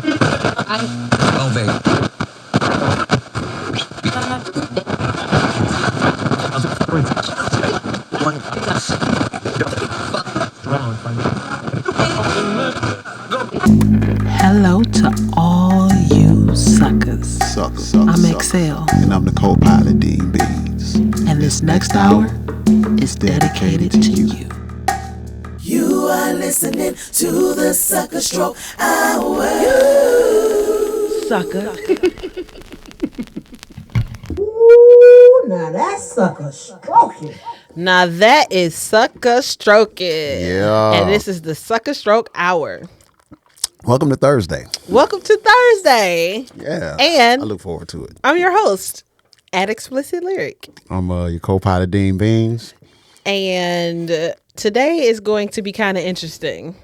Hello to all you suckers. I'm Excel. And I'm the co-pilot, Dean Beans. And this next hour is dedicated to you. You are listening to the Sucker Stroke Hour. Sucker. Ooh, now that's sucker stroking. Now that is Sucka Stroking. Yeah. And this is the Sucka Stroke Hour. Welcome to Thursday. Welcome to Thursday. Yeah. And I look forward to it. I'm your host at Explicit Lyric. I'm your co-pilot, Dean Beans. And today is going to be kind of interesting.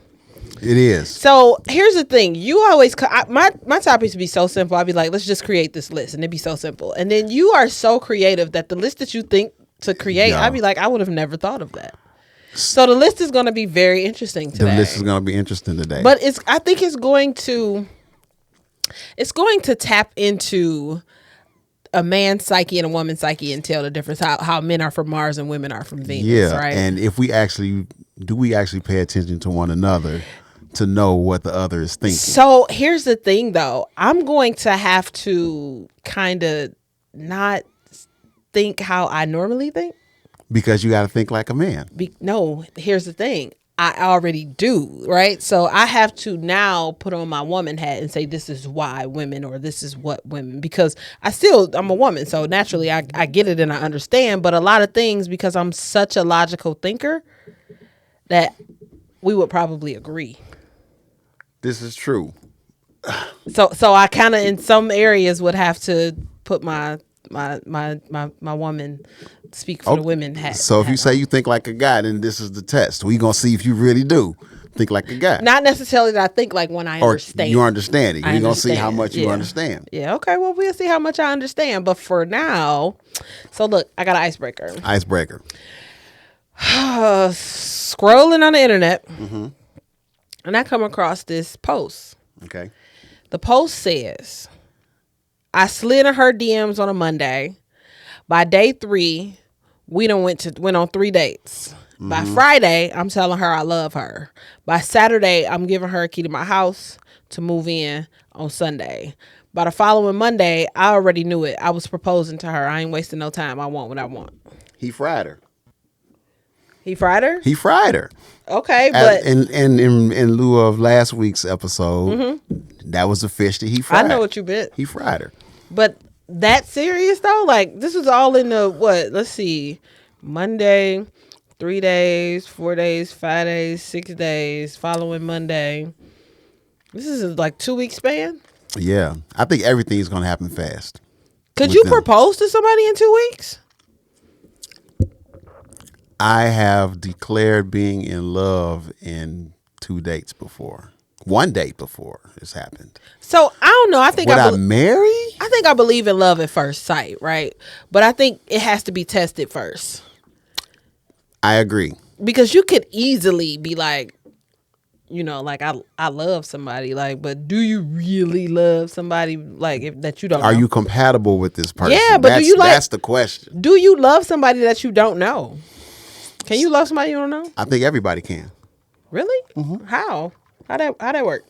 It is. So here's the thing. You always, my topics be so simple. I'd be like, let's just create this list. And it'd be so simple. And then you are so creative that the list that you think to create, I'd be like, I would have never thought of that. So the list is going to be very interesting today. The list is going to be interesting today. But I think it's going to tap into a man's psyche and a woman's psyche and tell the difference how men are from Mars and women are from Venus, right? And if we actually pay attention to one another to know what the other is thinking. So here's the thing though. I'm going to have to kind of not think how I normally think. Because you got to think like a man. No, here's the thing. I already do, right? So I have to now put on my woman hat and say this is why women or this is what women, because I'm a woman. So naturally I get it and I understand. But a lot of things, because I'm such a logical thinker, that we would probably agree. This is true. So I kind of in some areas would have to put my woman speak for the women hat. So if you say you think like a guy, then this is the test. We're going to see if you really do think like a guy. Not necessarily that I think like when I understand. You understand it. We're going to see how much you Yeah. understand. Yeah, okay. Well, we'll see how much I understand. But for now, so look, I got an icebreaker. Icebreaker. Scrolling on the internet, and I come across this post. Okay. The post says, I slid in her DMs on a Monday. By day 3, we done went on 3 dates. By Friday, I'm telling her I love her. By Saturday, I'm giving her a key to my house to move in on Sunday. By the following Monday, I already knew it. I was proposing to her. I ain't wasting no time. I want what I want. He fried her. He fried her? He fried her. Okay, but in lieu of last week's episode, that was the fish that he fried. I know what you meant. He fried her. But that serious though? Like this was all in the what? Let's see. Monday, 3 days, 4 days, 5 days, 6 days, following Monday. This is like 2 week span? Yeah. I think everything's gonna happen fast. Could you propose to somebody in 2 weeks? I have declared being in love in 2 dates before. 1 date before it's happened. So I don't know. I think I marry? I think I believe in love at first sight, right? But I think it has to be tested first. I agree. Because you could easily be like, you know, like I love somebody, like, but do you really love somebody like that you don't know? Are you compatible with this person? Yeah, but that's the question. Do you love somebody that you don't know? Can you love somebody you don't know? I think everybody can. Really? How? How that work?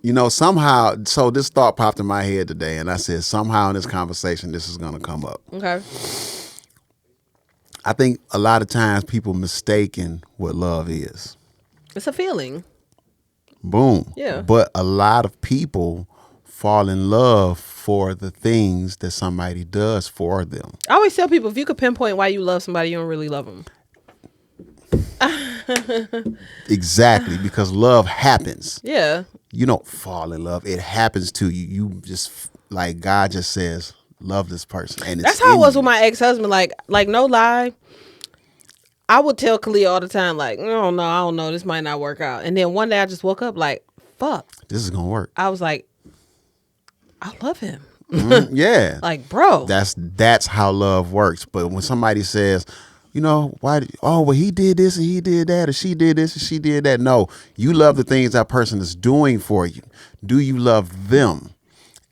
You know, somehow, so this thought popped in my head today, and I said, somehow in this conversation, this is going to come up. Okay. I think a lot of times people mistaken what love is. It's a feeling. Boom. Yeah. But a lot of people fall in love for the things that somebody does for them. I always tell people, if you could pinpoint why you love somebody, you don't really love them. Exactly, because love happens. Yeah. You don't fall in love. It happens to you. You just, like God just says, love this person. And that's how it was with my ex-husband. Like no lie. I would tell Khalil all the time, like, I don't know, this might not work out. And then one day I just woke up like, fuck. This is going to work. I was like, I love him. Yeah. Like, bro. That's how love works. But when somebody says, you know, well, he did this and he did that, or she did this and she did that. No, you love the things that person is doing for you. Do you love them?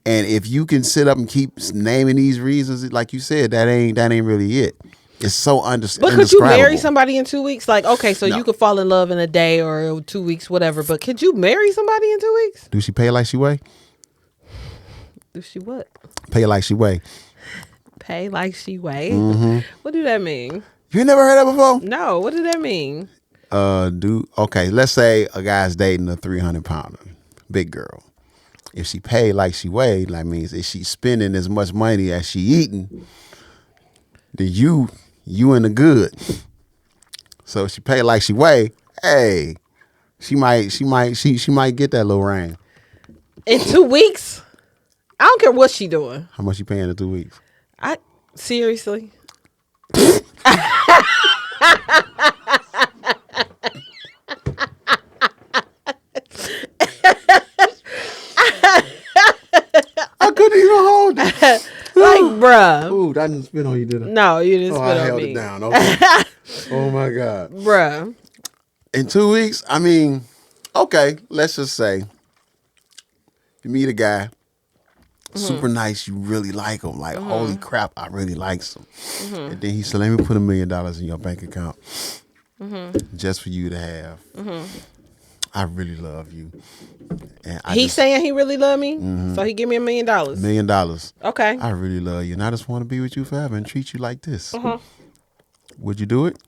And if you can sit up and keep naming these reasons, like you said, that ain't really it. It's so But could you marry somebody in 2 weeks? Like, okay, so No. you could fall in love in a day or 2 weeks, whatever. But could you marry somebody in 2 weeks? Do she pay like she weigh? Do she what? Pay like she weigh. Pay like she weigh? Mm-hmm. What do that mean? You never heard that before? No, what did that mean? Okay, let's say a guy's dating a 300-pounder, big girl. If she paid like she weighed, that means if she's spending as much money as she eating, then you in the good. So if she paid like she weighed, hey, she might get that little ring. In 2 weeks? I don't care what she doing. How much you paying in 2 weeks? Seriously? I couldn't even hold it. Like, bruh. Ooh, I didn't spit on you, did I? No, you didn't Oh, spit I on held me. it down. Okay. Oh my God. Bruh. In 2 weeks, I mean, okay, let's just say you meet a guy, super nice, you really like him. Like, holy crap, I really like him. And then he said, let me put $1 million in your bank account just for you to have. I really love you. And He's saying he really love me? So he give me $1 million. $1 million. Okay. I really love you, and I just want to be with you forever and treat you like this. Would you do it?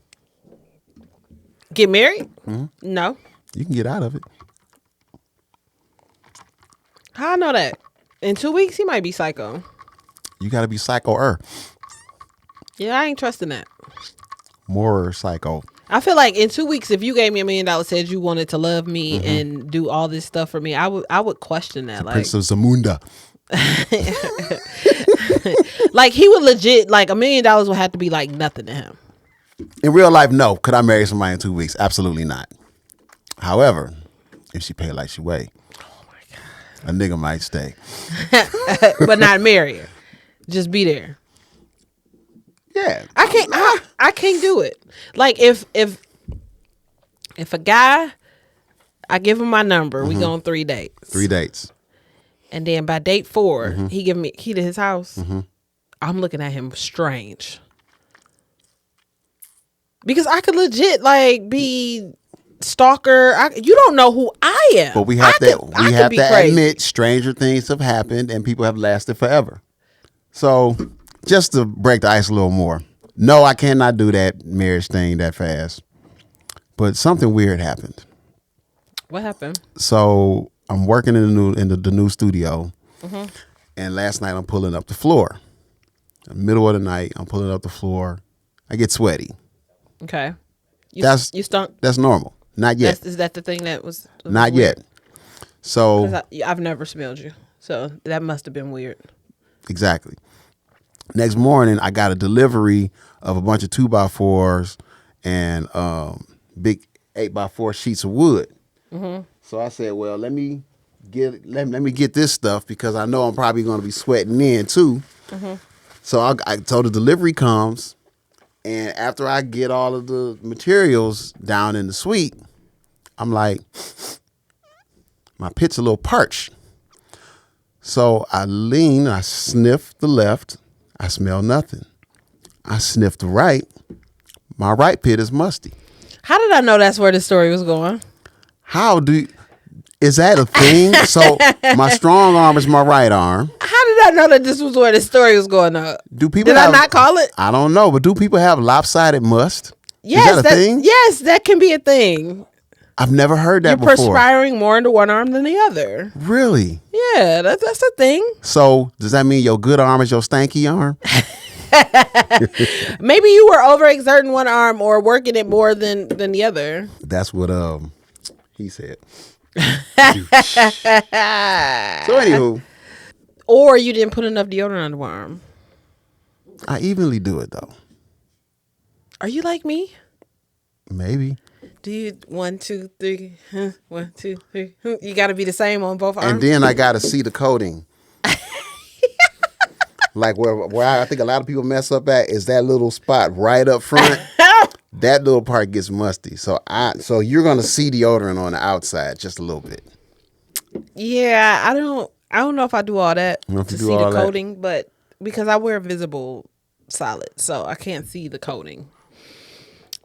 Get married? No. You can get out of it. How I know that? In 2 weeks, he might be psycho. You got to be psycho-er. Yeah, I ain't trusting that. More psycho. I feel like in 2 weeks, if you gave me $1 million, said you wanted to love me and do all this stuff for me, I would question that. Like, Prince of Zamunda. like he would legit, like $1 million would have to be like nothing to him. In real life, no. Could I marry somebody in 2 weeks? Absolutely not. However, if she paid like she weigh, a nigga might stay. But not marry her. Just be there. Yeah. I can't do it. Like if a guy, I give him my number, we go on 3 dates. 3 dates. And then by date 4, he give me key to his house. I'm looking at him strange. Because I could legit like be stalker. You don't know who I am. But we have to admit stranger things have happened and people have lasted forever. So just to break the ice a little more. No, I cannot do that marriage thing that fast. But something weird happened. What happened? So I'm working in the new studio, and last night I'm pulling up the floor. In the middle of the night, I'm pulling up the floor. I get sweaty. Okay. You stunk? That's normal. Not yet. Is that the thing that was Not weird? yet. So 'Cause I've never smelled you, so that must have been weird. exactly. Next morning, I got a delivery of a bunch of 2x4s and big 8x4 sheets of wood. So I said, well, let me get this stuff because I know I'm probably going to be sweating in too. So so the delivery comes, and after I get all of the materials down in the suite, I'm like, my pit's a little parched. So I lean, I sniff the left, I smell nothing. I sniff the right, my right pit is musty. How did I know that's where the story was going? Is that a thing? So my strong arm is my right arm. How did I know that this was where the story was going up? Did I not call it? I don't know, but do people have lopsided must? Yes, is that a thing? Yes, that can be a thing. I've never heard that You're before. perspiring more into one arm than the other. Really? Yeah, that's a thing. So does that mean your good arm is your stanky arm? Maybe you were overexerting one arm or working it more than the other. That's what he said. So anywho, Or you didn't put enough deodorant on one arm. I evenly do it though. Are you like me? Maybe. Do you 1, 2, 3? 1, 2, 3. You got to be the same on both arms. And then I gotta see the coating. Like where I think a lot of people mess up at is that little spot right up front. That little part gets musty. So you're gonna see deodorant on the outside just a little bit. Yeah, I don't know if I do all that You know if to you do see all the that? coating, but because I wear visible solid, so I can't see the coating.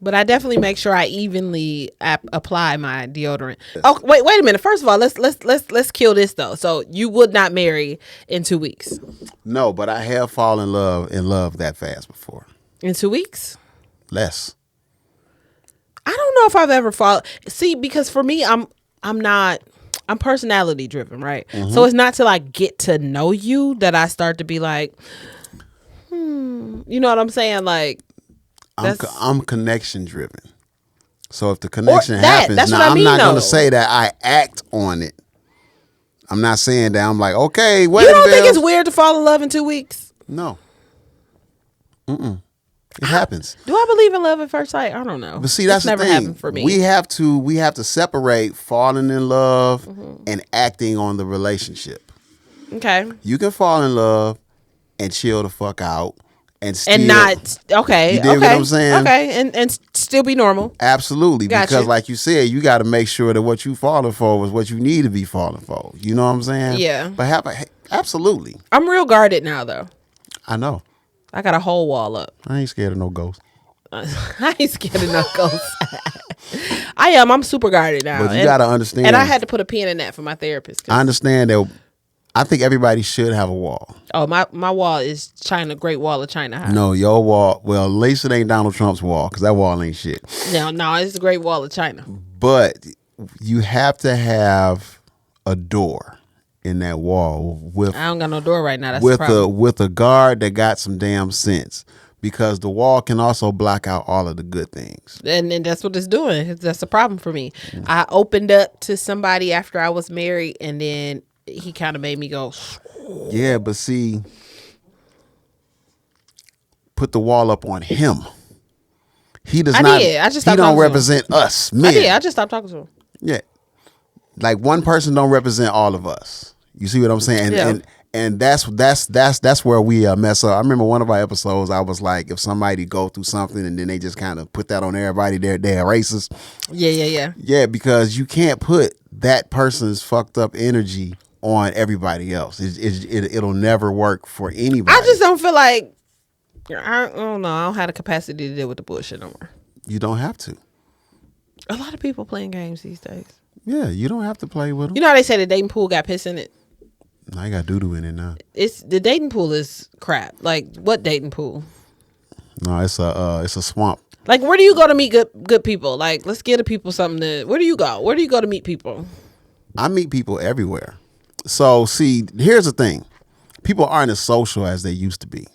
But I definitely make sure I evenly apply my deodorant. Oh, wait a minute. First of all, let's kill this though. So you would not marry in 2 weeks? No, but I have fallen in love that fast before. In 2 weeks? Less. I don't know if I've ever fallen. See, because for me, I'm personality driven, right? So it's not till I get to know you that I start to be like, you know what I'm saying? Like, I'm connection driven. So if the connection that, happens, that's now what I I'm mean, not going though. to say that I act on it. I'm not saying that I'm like, okay, you wedding don't think bells. it's weird to fall in love in 2 weeks? No. It happens. Do I believe in love at first sight? I don't know. But see, that's It's the never thing. happened for me. We have to separate falling in love and acting on the relationship. Okay. You can fall in love and chill the fuck out and still And not okay. You dig okay. what I'm saying? Okay, and still be normal. Absolutely, Gotcha. because like you said, you got to make sure that what you falling for was what you need to be falling for. You know what I'm saying? Yeah. But absolutely, I'm real guarded now, though. I know. I got a whole wall up. I ain't scared of no ghosts. I ain't scared of no ghosts. I am. I'm super guarded now. But you got to understand. And I had to put a pin in that for my therapist. I understand that. I think everybody should have a wall. Oh, my wall is Great Wall of China high. No, your wall. Well, at least it ain't Donald Trump's wall because that wall ain't shit. No, it's the Great Wall of China. But you have to have a door in that wall with I don't got no door right now. That's the with problem. with a guard that got some damn sense, because the wall can also block out all of the good things. And that's what it's doing. That's a problem for me. I opened up to somebody after I was married, and then he kind of made me go. Yeah, but see, put the wall up on him. He does I not. did. I just he stopped don't talking to him. represent us men. I did. I just stopped talking to him. Yeah, like one person don't represent all of us. You see what I'm saying? Yeah. And that's where we mess up. I remember one of our episodes. I was like, if somebody go through something and then they just kind of put that on everybody, they're racist. Yeah. Yeah, because you can't put that person's fucked up energy on everybody else. It'll never work for anybody. I just don't feel like I don't know. I don't have the capacity to deal with the bullshit no more. You don't have to. A lot of people playing games these days. Yeah, you don't have to play with them. You know how they say the dating pool got piss in it? Now you got doo-doo in it now. It's the dating pool is crap. Like what dating pool? No, it's a swamp. Like where do you go to meet good people? Like let's give the people something to. Where do you go? Where do you go to meet people? I meet people everywhere. So see, here's the thing: people aren't as social as they used to be,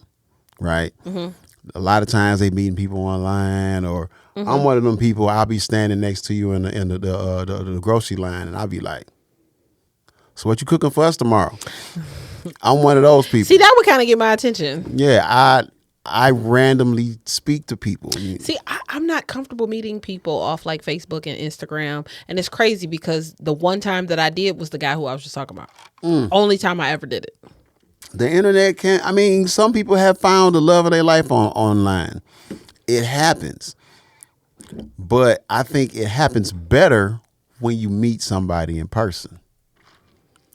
right? Mm-hmm. A lot of times they meeting people online, or I'm one of them people. I'll be standing next to you in the grocery line, and I'll be like, "So what you cooking for us tomorrow?" I'm one of those people. See, that would kind of get my attention. Yeah, I randomly speak to people. See, I'm not comfortable meeting people off like Facebook and Instagram. And it's crazy because the one time that I did was the guy who I was just talking about. Only time I ever did it. The internet can't. I mean, some people have found the love of their life online. It happens. But I think it happens better when you meet somebody in person.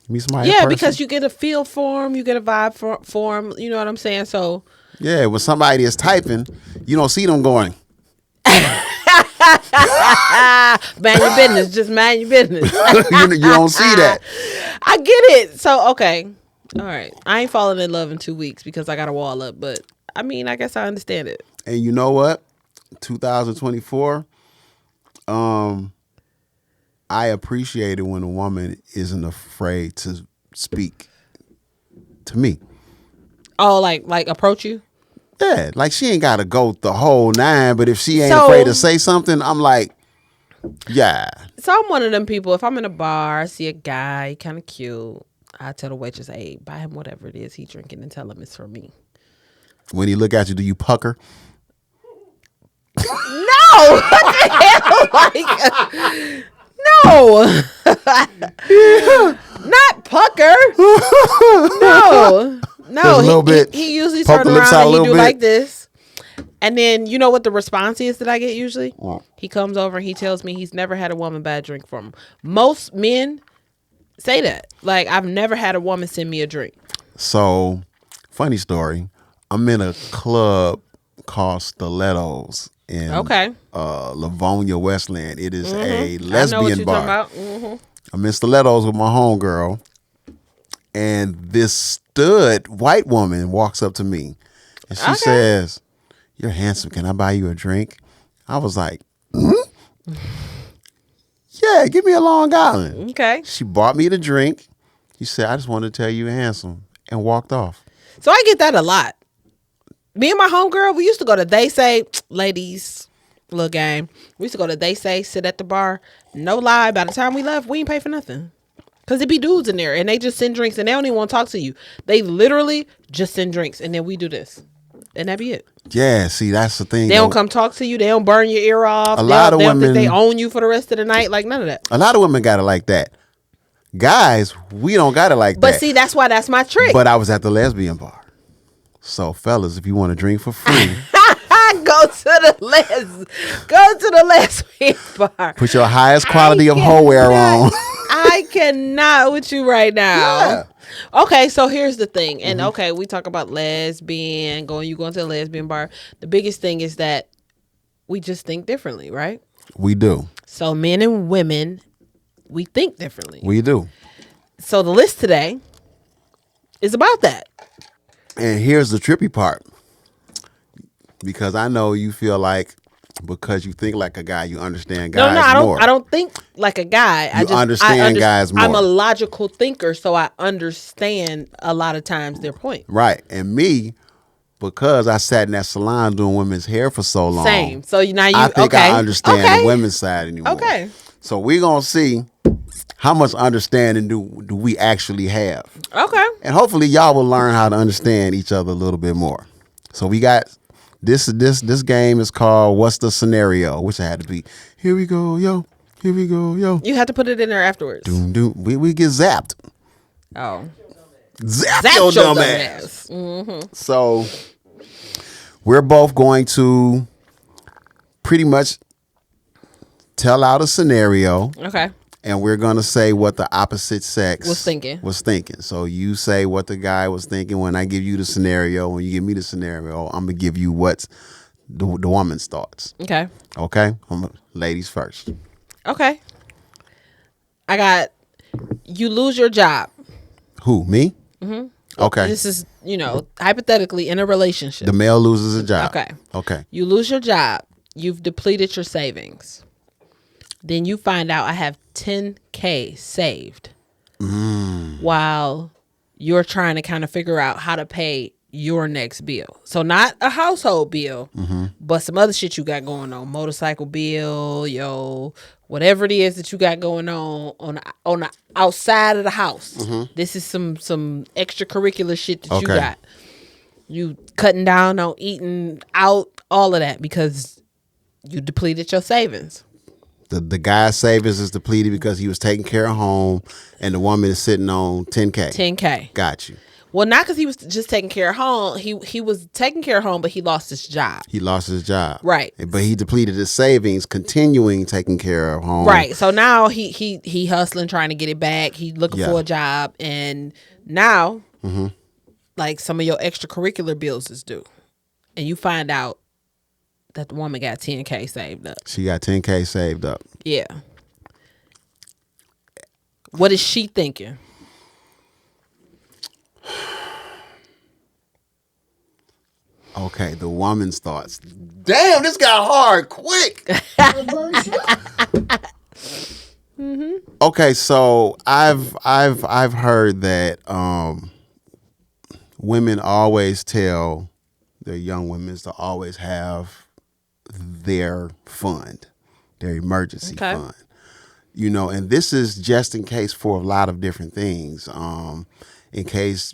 Meet somebody in person. Because you get a feel for them. You get a vibe for them. You know what I'm saying? So... Yeah, when somebody is typing, you don't see them going. Mind your business. Just mind your business. you don't see that. I get it. So, okay. All right. I ain't falling in love in 2 weeks because I got a wall up. But, I mean, I guess I understand it. And you know what? 2024, I appreciate it when a woman isn't afraid to speak to me. Oh, like approach you? Yeah, like she ain't got to go the whole 9, but if she ain't So- afraid to say something, I'm like, yeah. So I'm one of them people. If I'm in a bar, I see a guy, kind of cute, I tell the waitress, hey, buy him whatever it is he drinking and tell him it's for me. When he look at you, do you pucker? No! What the hell? Like, no! Not pucker. No, There's a little bit. He usually poke turn the lips around out a and he little do bit. like this. And then you know what the response is that I get usually? What? He comes over and he tells me he's never had a woman buy a drink from him. Most men say that. Like, I've never had a woman send me a drink. So, funny story. I'm in a club called Stilettos in Livonia, Westland. It is a I know what lesbian you're bar. talking about. I'm in Stilettos with my homegirl, and this stud white woman walks up to me, and she says, "You're handsome. Can I buy you a drink?" I was like, "Yeah, give me a Long Island." Okay. She bought me the drink. She said, "I just wanted to tell you you're handsome," and walked off. So I get that a lot. Me and my homegirl, we used to go to They Say, ladies, little game. We used to go to They Say, sit at the bar. No lie, by the time we left, we ain't pay for nothing. Because it be dudes in there and they just send drinks and they don't even want to talk to you. They literally just send drinks and then we do this. And that be it. Yeah, see, that's the thing. They don't come talk to you. They don't burn your ear off. A lot of they don't women think they own you for the rest of the night. Like, none of that. A lot of women got it like that. Guys, we don't got it like that. But see, that's why that's my trick. But I was at the lesbian bar. So, fellas, if you want a drink for free, go to the lesbian bar. put your highest quality of hoe wear on. I cannot with you right now. Yeah. Okay, so here's the thing. And okay, we talk about lesbian, you going to a lesbian bar. The biggest thing is that we just think differently, right? We do. So men and women, we think differently. We do. So the list today is about that. And here's the trippy part. Because I know you feel like because you think like a guy, you understand guys more. I don't think like a guy. I understand guys more. I'm a logical thinker, so I understand a lot of times their point. Right. And me, because I sat in that salon doing women's hair for so long. Same. So now I think I understand the women's side anymore. Okay. So we're going to see how much understanding do we actually have. Okay. And hopefully y'all will learn how to understand each other a little bit more. So we got this game is called What's the Scenario, which I had to be. Here we go, yo. Here we go, yo. You have to put it in there afterwards. Doom, doom. We get zapped. Oh. Zap your dumb ass. Mm-hmm. So we're both going to pretty much tell out a scenario. Okay. And we're going to say what the opposite sex Was thinking. So you say what the guy was thinking when I give you the scenario. When you give me the scenario, I'm going to give you what's the woman's thoughts. Okay. Okay? Ladies first. Okay. I got, you lose your job. Who, me? Mm-hmm. Okay. This is, hypothetically in a relationship. The male loses a job. Okay. You lose your job. You've depleted your savings. Then you find out I have $10K saved while you're trying to kind of figure out how to pay your next bill. So not a household bill, but some other shit you got going on. Motorcycle bill, whatever it is that you got going on the outside of the house. This is some extracurricular shit that you got. You cutting down on eating out, all of that because you depleted your savings. The guy's savings is depleted because he was taking care of home, and the woman is sitting on $10K. $10K. Got you. Well, not because he was just taking care of home. He was taking care of home, but he lost his job. He lost his job. Right. But he depleted his savings, continuing taking care of home. Right. So now he hustling, trying to get it back. He looking for a job, and now, like some of your extracurricular bills is due, and you find out that the woman got $10K saved up. She got $10K saved up. Yeah. What is she thinking? Okay, the woman's thoughts. Damn, this got hard quick. Okay, so I've heard that women always tell their young women to always have their fund, their emergency fund. And this is just in case for a lot of different things. In case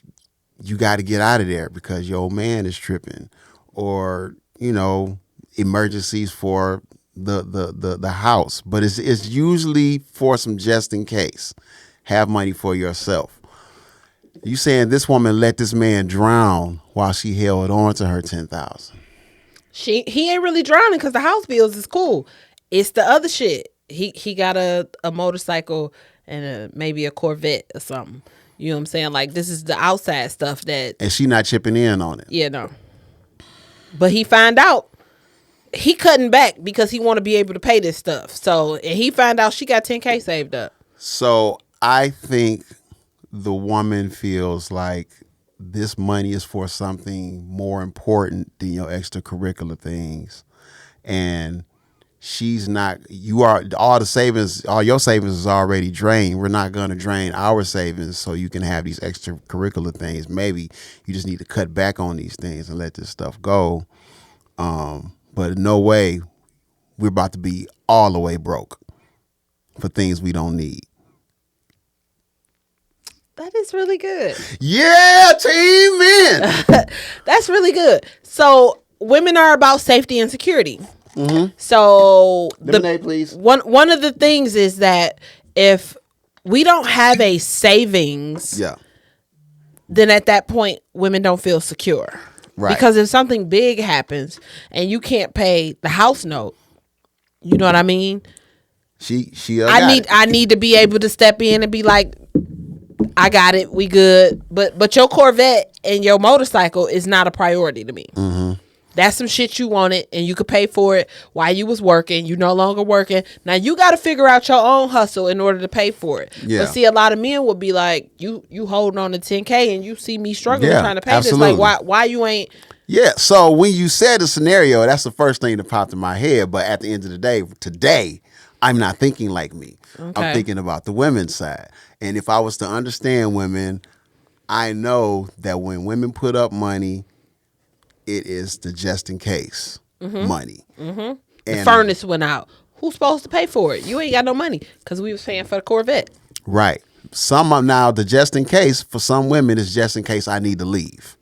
you got to get out of there because your old man is tripping, or emergencies for the house. But it's usually for some just in case. Have money for yourself. You saying this woman let this man drown while she held on to her 10,000? He ain't really drowning because the house bills is cool. It's the other shit. He got a motorcycle and maybe a Corvette or something. You know what I'm saying? Like, this is the outside stuff that. And she not chipping in on it. Yeah, no. But he find out he cutting back because he want to be able to pay this stuff. So, and he find out she got 10K saved up. So I think the woman feels like this money is for something more important than your extracurricular things. And she's not, all your savings is already drained. We're not going to drain our savings so you can have these extracurricular things. Maybe you just need to cut back on these things and let this stuff go. But no way we're about to be all the way broke for things we don't need. That is really good. Yeah, team men. That's really good. So women are about safety and security. Mm-hmm. So Lemonade, please. One of the things is that if we don't have a savings, then at that point women don't feel secure. Right. Because if something big happens and you can't pay the house note, you know what I mean? I need to be able to step in and be like, I got it, we good. But your Corvette and your motorcycle is not a priority to me. Mm-hmm. That's some shit you wanted and you could pay for it while you was working. You no longer working. Now you got to figure out your own hustle in order to pay for it. Yeah. But see, a lot of men would be like, you holding on to 10K and you see me struggling trying to pay this. Like, why you ain't? Yeah. So when you said the scenario, that's the first thing that popped in my head. But at the end of the day, today, I'm not thinking like me. Okay. I'm thinking about the women's side. And if I was to understand women, I know that when women put up money, it is the just in case money. Mm-hmm. The furnace went out. Who's supposed to pay for it? You ain't got no money because we was paying for the Corvette. Right. Now the just in case for some women is just in case I need to leave.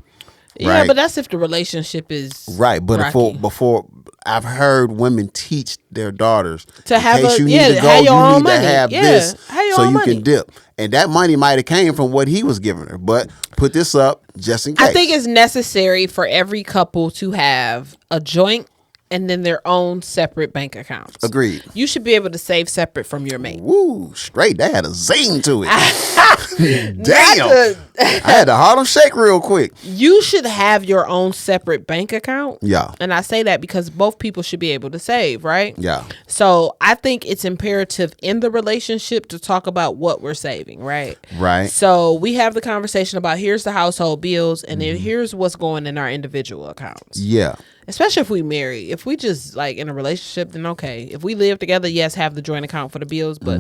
Yeah, but that's if the relationship is right. But before I've heard women teach their daughters to have you need to go, you need to have this so you can dip. And that money might have came from what he was giving her, but put this up just in case. I think it's necessary for every couple to have a joint and then their own separate bank accounts. Agreed. You should be able to save separate from your mate. Woo, straight. That had a zing to it. Damn. I had to Harlem Shake real quick. You should have your own separate bank account. Yeah. And I say that because both people should be able to save, right? Yeah. So I think it's imperative in the relationship to talk about what we're saving, right? Right. So we have the conversation about here's the household bills and then here's what's going in our individual accounts. Yeah. Especially if we marry. If we just like in a relationship, then okay. If we live together, yes, have the joint account for the bills, but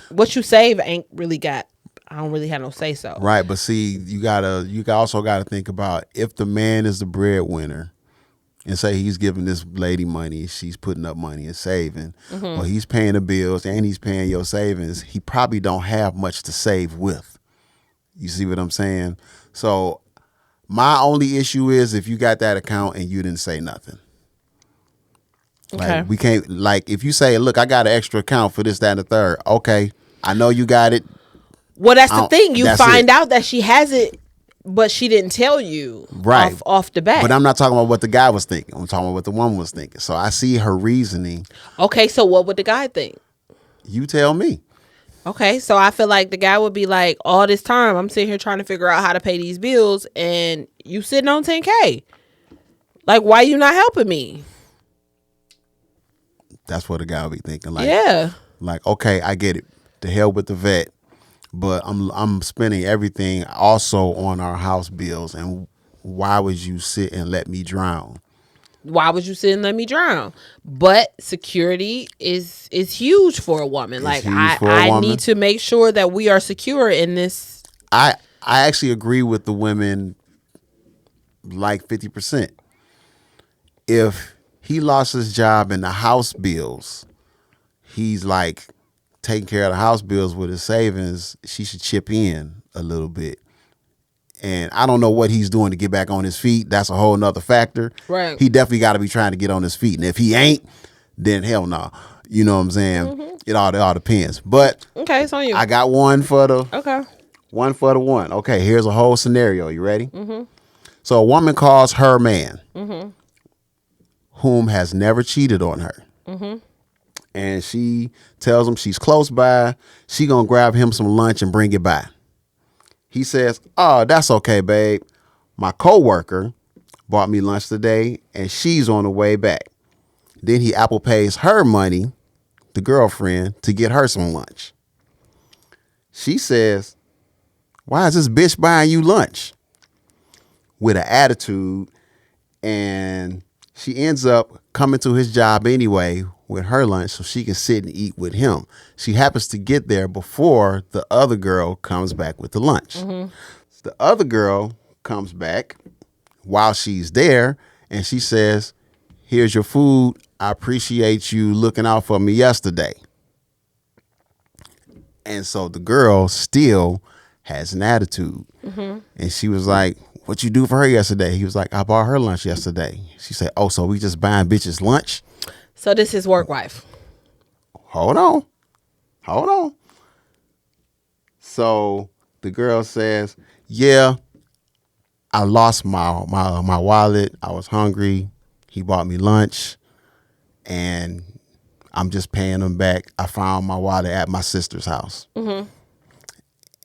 what you save ain't really got. I don't really have no say so. Right, but see, you also gotta think about if the man is the breadwinner, and say he's giving this lady money, she's putting up money and saving, or he's paying the bills and he's paying your savings. He probably don't have much to save with. You see what I'm saying? So. My only issue is if you got that account and you didn't say nothing. Okay. Like we can't, like if you say, look, I got an extra account for this, that, and the third. Okay, I know you got it. Well, that's the thing. You find out that she has it, but she didn't tell you off the bat. But I'm not talking about what the guy was thinking. I'm talking about what the woman was thinking. So I see her reasoning. Okay, so what would the guy think? You tell me. Okay, so I feel like the guy would be like, all this time, I'm sitting here trying to figure out how to pay these bills, and you sitting on 10K. Like, why you not helping me? That's what the guy would be thinking. Like, yeah. Like, okay, I get it. The hell with the vet, but I'm spending everything also on our house bills, and why would you sit and let me drown? Why would you sit and let me drown? But security is huge for a woman. Like I need to make sure that we are secure in this. I actually agree with the women like 50%. If he lost his job and the house bills, he's like taking care of the house bills with his savings, she should chip in a little bit. And I don't know what he's doing to get back on his feet. That's a whole nother factor. Right. He definitely got to be trying to get on his feet. And if he ain't, then hell no. You know what I'm saying? It all depends. But okay, it's on you. I got one for the One for the one. Okay, here's a whole scenario. You ready? Mm-hmm. So a woman calls her man, whom has never cheated on her. Mm-hmm. And she tells him she's close by. She gonna grab him some lunch and bring it by. He says, "Oh, that's okay, babe. My coworker bought me lunch today, and she's on the way back." Then he Apple Pays her money, the girlfriend, to get her some lunch. She says, "Why is this bitch buying you lunch?" With an attitude, and she ends up coming to his job anyway with her lunch so she can sit and eat with him. She happens to get there before the other girl comes back with the lunch. Mm-hmm. The other girl comes back while she's there, and she says, "Here's your food. I appreciate you looking out for me yesterday." And so the girl still has an attitude. Mm-hmm. And she was like, "What you do for her yesterday?" He was like, "I bought her lunch yesterday." She said, "Oh, so we just buying bitches lunch?" So this is work wife. Hold on. So the girl says, "Yeah, I lost my wallet. I was hungry. He bought me lunch, and I'm just paying him back. I found my wallet at my sister's house." Mm-hmm.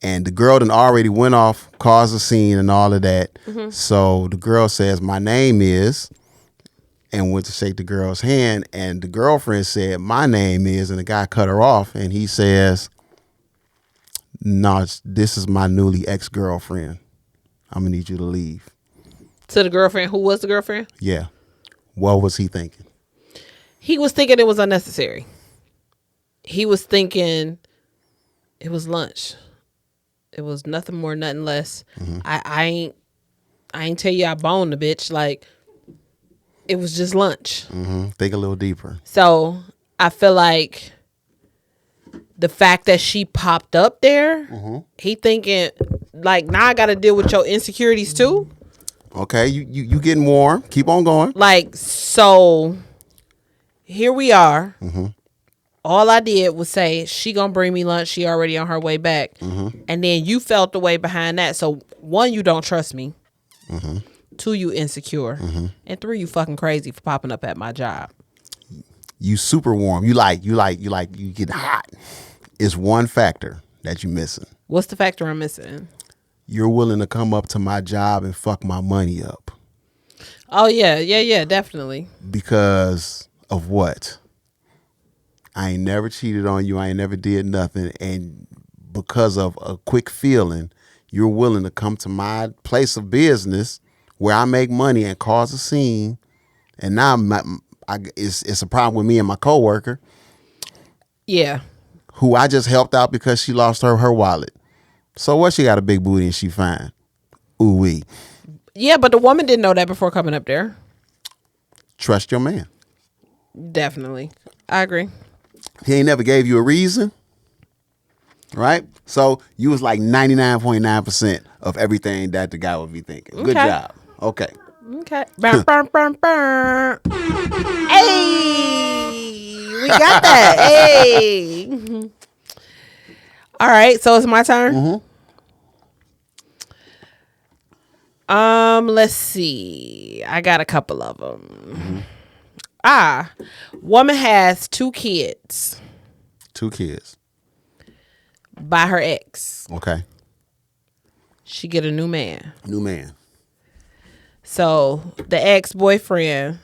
And the girl done already went off, caused a scene and all of that. Mm-hmm. So the girl says, "My name is," and went to shake the girl's hand. And the girlfriend said, "My name is," and the guy cut her off. And he says, "No, this is my newly ex-girlfriend. I'm going to need you to leave." To the girlfriend, who was the girlfriend? Yeah. What was he thinking? He was thinking it was unnecessary. He was thinking it was lunch. It was nothing more, nothing less. Mm-hmm. I ain't tell you I boned the bitch. Like, it was just lunch. Mm-hmm. Think a little deeper. So I feel like the fact that she popped up there, he thinking like, now I got to deal with your insecurities too. Okay, you getting warm. Keep on going. Like, so here we are. Mm-hmm. All I did was say, she gonna bring me lunch. She already on her way back. Mm-hmm. And then you felt the way behind that. So 1, you don't trust me. Mm-hmm. 2, you insecure. Mm-hmm. And 3, you fucking crazy for popping up at my job. You super warm. You get hot. It's one factor that you missing. What's the factor I'm missing? You're willing to come up to my job and fuck my money up. Oh, yeah, definitely. Because of what? I ain't never cheated on you. I ain't never did nothing. And because of a quick feeling, you're willing to come to my place of business where I make money and cause a scene. And now it's a problem with me and my coworker. Yeah. Who I just helped out because she lost her wallet. So what? She got a big booty and she fine. Ooh-wee. Yeah, but the woman didn't know that before coming up there. Trust your man. Definitely. I agree. He ain't never gave you a reason. Right? So you was like 99.9% of everything that the guy would be thinking. Okay. Good job. Okay. Okay. Burn, burn, burn, burn. Hey, we got that. Hey. All right. So it's my turn. Mm-hmm. Let's see. I got a couple of them. Mm-hmm. Woman has 2 kids. 2 kids. By her ex. Okay. She get a new man. New man. So the ex-boyfriend,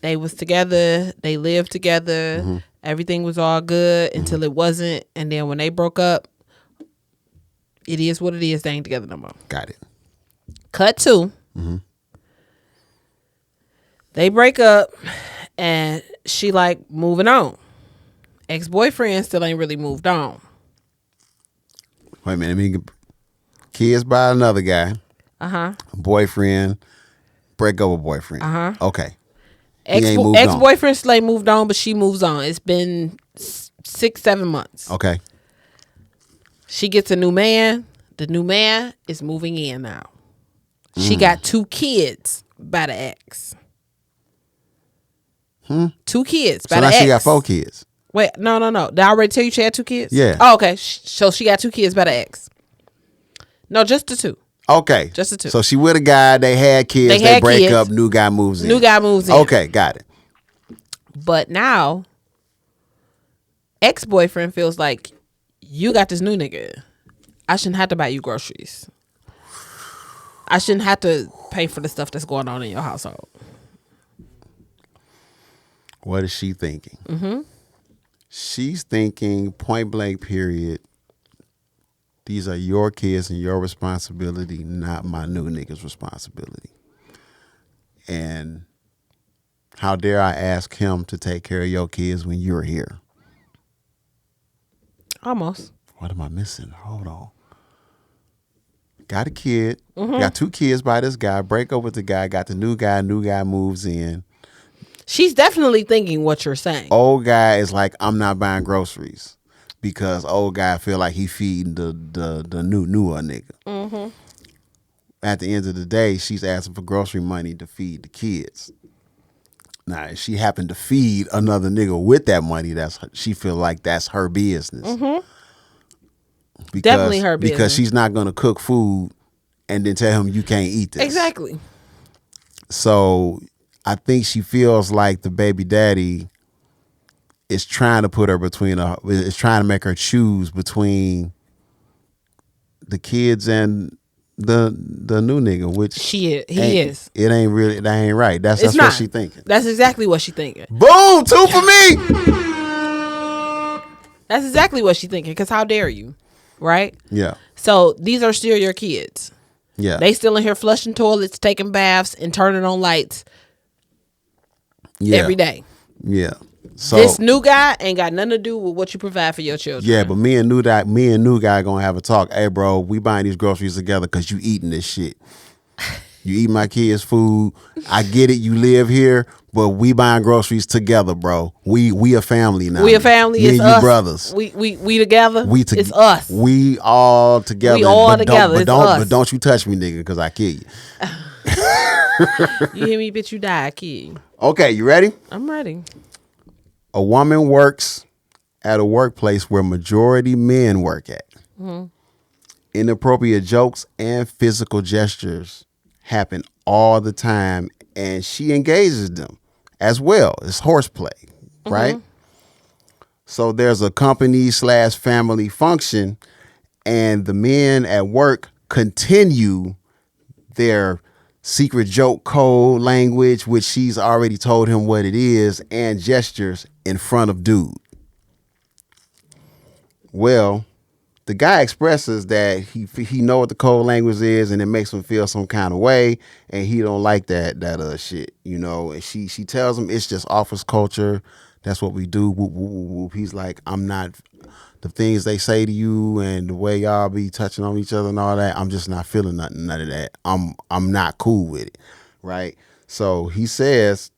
they was together, they lived together, mm-hmm. Everything was all good until it wasn't. And then when they broke up, it is what it is. They ain't together no more. Got it. Cut 2. Mm-hmm. They break up and she like moving on. Ex-boyfriend still ain't really moved on. Wait a minute. Kids by another guy. Uh-huh. Boyfriend. Break up with boyfriend. Uh-huh. Okay. Ex-boyfriend still ain't moved on, but she moves on. It's been 6-7 months. Okay. She gets a new man. The new man is moving in now. She got 2 kids by the ex. 2 kids by the ex. So now she got 4 kids. Wait, no. Did I already tell you she had 2 kids? Yeah. Oh, okay. So she got 2 kids by the ex. No, just the two. Okay. Just the two. So she with a guy, they had kids, they break up, new guy moves in. New guy moves in. Okay, got it. But now, ex-boyfriend feels like, you got this new nigga. I shouldn't have to buy you groceries. I shouldn't have to pay for the stuff that's going on in your household. What is she thinking? She's thinking, point blank, period, these are your kids and your responsibility, not my new nigga's responsibility. And how dare I ask him to take care of your kids when you're here? Almost. What am I missing? Hold on. Got a kid. Got 2 kids by this guy. Break up with the guy. Got the new guy. New guy moves in. She's definitely thinking what you're saying. Old guy is like, I'm not buying groceries because old guy feel like he feeding the newer nigga. At the end of the day, she's asking for grocery money to feed the kids. Now, if she happened to feed another nigga with that money, she feel like that's her business. Definitely her business. Because she's not going to cook food and then tell him you can't eat this. Exactly. So I think she feels like the baby daddy is trying to put her is trying to make her choose between the kids and the new nigga, which he is. It ain't really, that ain't right. That's what she thinking. That's exactly what she thinking. Boom, 2 for me. That's exactly what she thinking. Because how dare you, right? Yeah. So these are still your kids. Yeah. They still in here flushing toilets, taking baths, and turning on lights every day. Yeah. So this new guy ain't got nothing to do with what you provide for your children. Yeah, but me and new guy gonna have a talk. Hey, bro, we buying these groceries together because you eating this shit. You eat my kids' food. I get it. You live here, but we buying groceries together, bro. We a family now. We a family. Me It's and you us. brothers. We together. It's us. We all together. We all together. It's us. But don't you touch me, nigga, because I kill you. You hear me, bitch? You die. I kill you. Okay, you ready? I'm ready. A woman works at a workplace where majority men work at. Inappropriate jokes and physical gestures happen all the time, and she engages them as well. It's horseplay, right? So there's a company/family function, and the men at work continue their secret joke code language, which she's already told him what it is, and gestures in front of dude. Well, the guy expresses that he know what the code language is, and it makes him feel some kind of way, and he don't like that shit, you know. And she tells him it's just office culture. That's what we do. Whoop, whoop, whoop, whoop. He's like, I'm not, the things they say to you and the way y'all be touching on each other and all that, I'm just not feeling none of that. I'm not cool with it, right? So he says,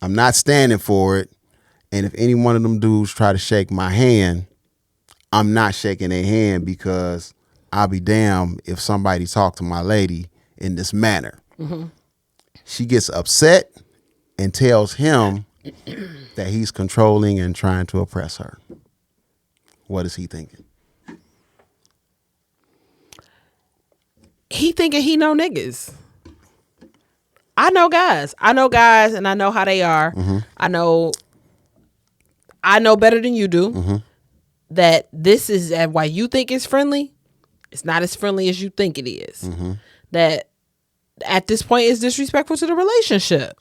I'm not standing for it, and if any one of them dudes try to shake my hand, I'm not shaking their hand, because I'll be damned if somebody talk to my lady in this manner. She gets upset and tells him that he's controlling and trying to oppress her. What is he thinking? He thinking he know niggas. I know guys, and I know how they are. I know better than you do. That this is why you think it's friendly. It's not as friendly as you think it is. That at this point is disrespectful to the relationship.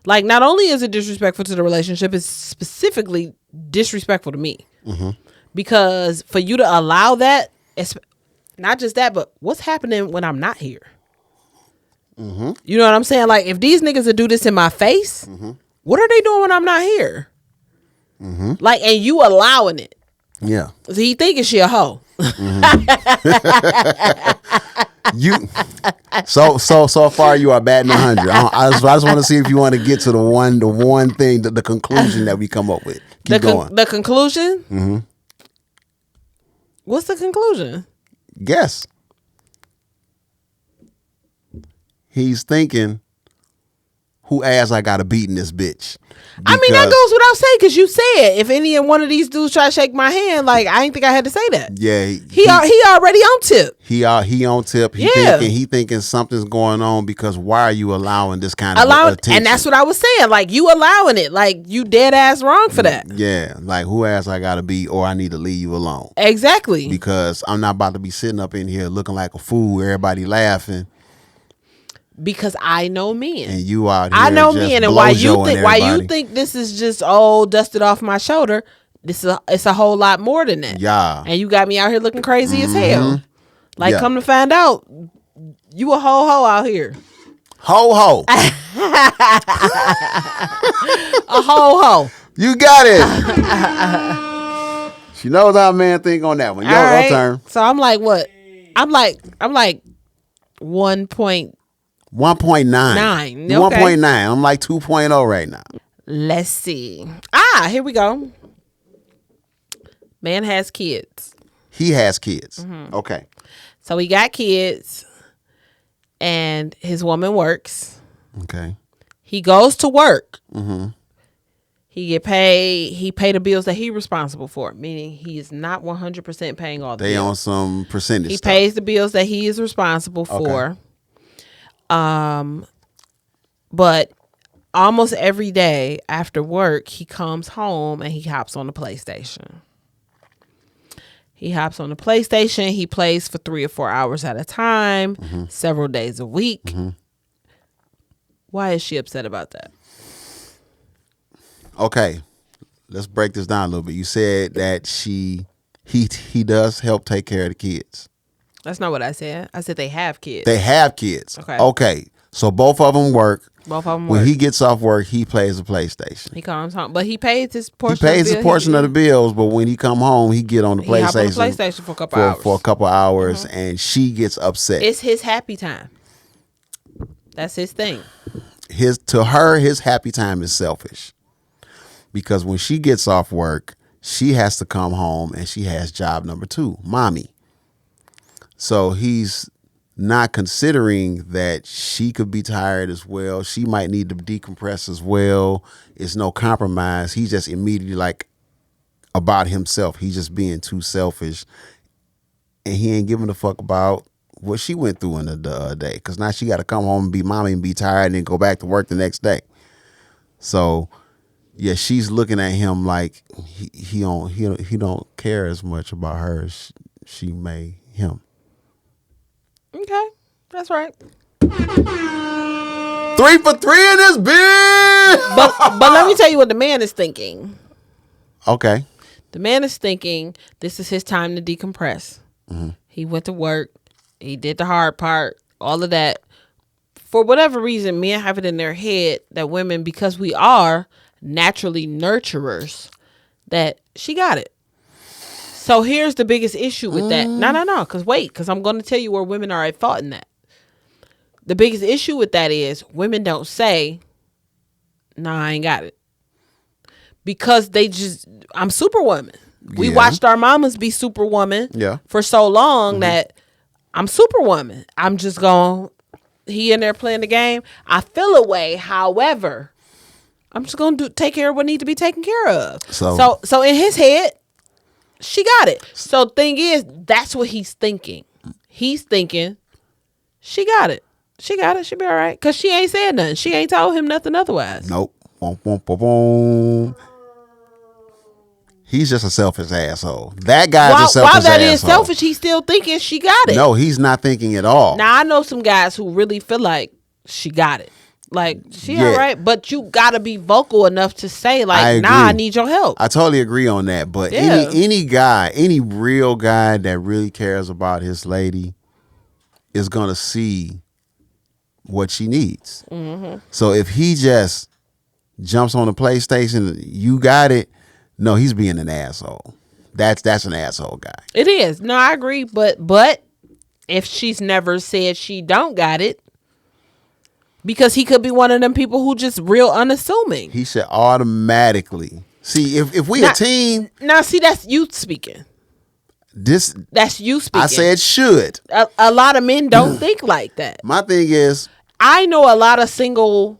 Like, not only is it disrespectful to the relationship, it's specifically disrespectful to me. Because for you to allow that, it's not just that, but what's happening when I'm not here? You know what I'm saying? Like, if these niggas would do this in my face, what are they doing when I'm not here? Like, and you allowing it. Yeah. So he thinking she a hoe. You so far you are batting 100. I just want to see if you want to get to the one thing, the conclusion that we come up with. Keep going. The conclusion? What's the conclusion? Guess. He's thinking, who ass I gotta beat in this bitch. I mean, that goes without saying, because you said if any one of these dudes try to shake my hand, like, I ain't think I had to say that. Yeah, he already on tip. He on tip. He thinking something's going on, because why are you allowing this kind of attention? And that's what I was saying. Like, you allowing it. Like, you dead ass wrong for that. Yeah, like, who ass I gotta be, or I need to leave you alone. Exactly. Because I'm not about to be sitting up in here looking like a fool, everybody laughing. Because I know men, and you out here. I know men, and why you think this is just dusted off my shoulder? It's a whole lot more than that. Yeah, and you got me out here looking crazy as hell. Like, come to find out, you a ho out here. Ho. A ho. You got it. She knows how a man think on that one. Your turn. So I'm like, what? I'm like 1.9. 1.9. 1.9. I'm like 2.0 right now. Let's see. Here we go. Man has kids. He has kids. Okay. So he got kids, and his woman works. Okay. He goes to work. He get paid. He pay the bills that he responsible for, meaning he is not 100% paying all the bills. They on some percentage. He pays the bills that he is responsible for. But almost every day after work, he comes home and he hops on the PlayStation. He plays for 3 or 4 hours at a time, several days a week. Why is she upset about that? Okay, let's break this down a little bit. You said that he does help take care of the kids. That's not what I said. I said they have kids. They have kids. Okay. So both of them work. When he gets off work, he plays the PlayStation. He comes home, but he pays his portion. Of the bills, but when he come home, he get on the PlayStation. For a couple hours. For a couple hours, and she gets upset. It's his happy time. That's his thing. To her, his happy time is selfish, because when she gets off work, she has to come home, and she has job number 2, mommy. So he's not considering that she could be tired as well. She might need to decompress as well. It's no compromise. He's just immediately like about himself. He's just being too selfish, and he ain't giving a fuck about what she went through in the day. Because now she got to come home and be mommy and be tired and then go back to work the next day. So yeah, she's looking at him like he don't care as much about her as she may him. Okay, that's right. 3 for 3 in this bitch. But let me tell you what the man is thinking. Okay. The man is thinking this is his time to decompress. He went to work. He did the hard part. All of that. For whatever reason, men have it in their head that women, because we are naturally nurturers, that she got it. So here's the biggest issue with that. No. Because I'm going to tell you where women are at fault in that. The biggest issue with that is women don't say, nah, I ain't got it. Because I'm superwoman. We watched our mamas be superwoman for so long that I'm superwoman. I'm just going, he in there playing the game. I feel a way. However, I'm just going to take care of what needs to be taken care of. So in his head, she got it. So the thing is, that's what he's thinking. He's thinking, she got it. She got it. She be all right. Because she ain't said nothing. She ain't told him nothing otherwise. Nope. Boom, boom, boom, boom. He's just a selfish asshole. That guy's a selfish asshole. While that is selfish, he's still thinking she got it. No, he's not thinking at all. Now, I know some guys who really feel like she got it. Like, she all right, but you gotta be vocal enough to say, like, I need your help. I totally agree on that. But any guy, any real guy that really cares about his lady is gonna see what she needs. So if he just jumps on the PlayStation, you got it. No, he's being an asshole. That's an asshole guy. It is. No, I agree. But if she's never said she don't got it, because he could be one of them people who just real unassuming. He should automatically see if we a team. Now, see, that's you speaking. That's you speaking. I said should. A lot of men don't think like that. My thing is, I know a lot of single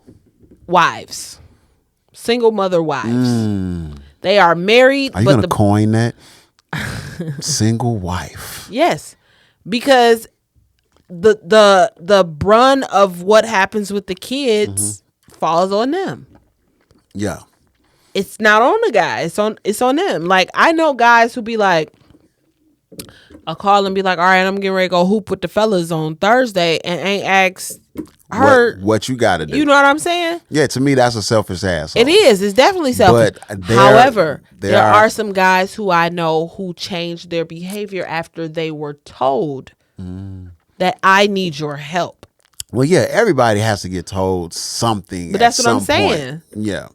wives, single mother wives. They are married. Are you going to coin that? Single wife. Yes, because the brunt of what happens with the kids falls on them. Yeah. It's not on the guy. It's on them. Like, I know guys who be like, I'll call and be like, all right, I'm getting ready to go hoop with the fellas on Thursday, and ain't asked her what you got to do. You know what I'm saying? Yeah, to me, that's a selfish asshole. It is. It's definitely selfish. But however, there are some guys who I know who changed their behavior after they were told that I need your help. Well, yeah, everybody has to get told something. But that's what I'm saying. Yeah.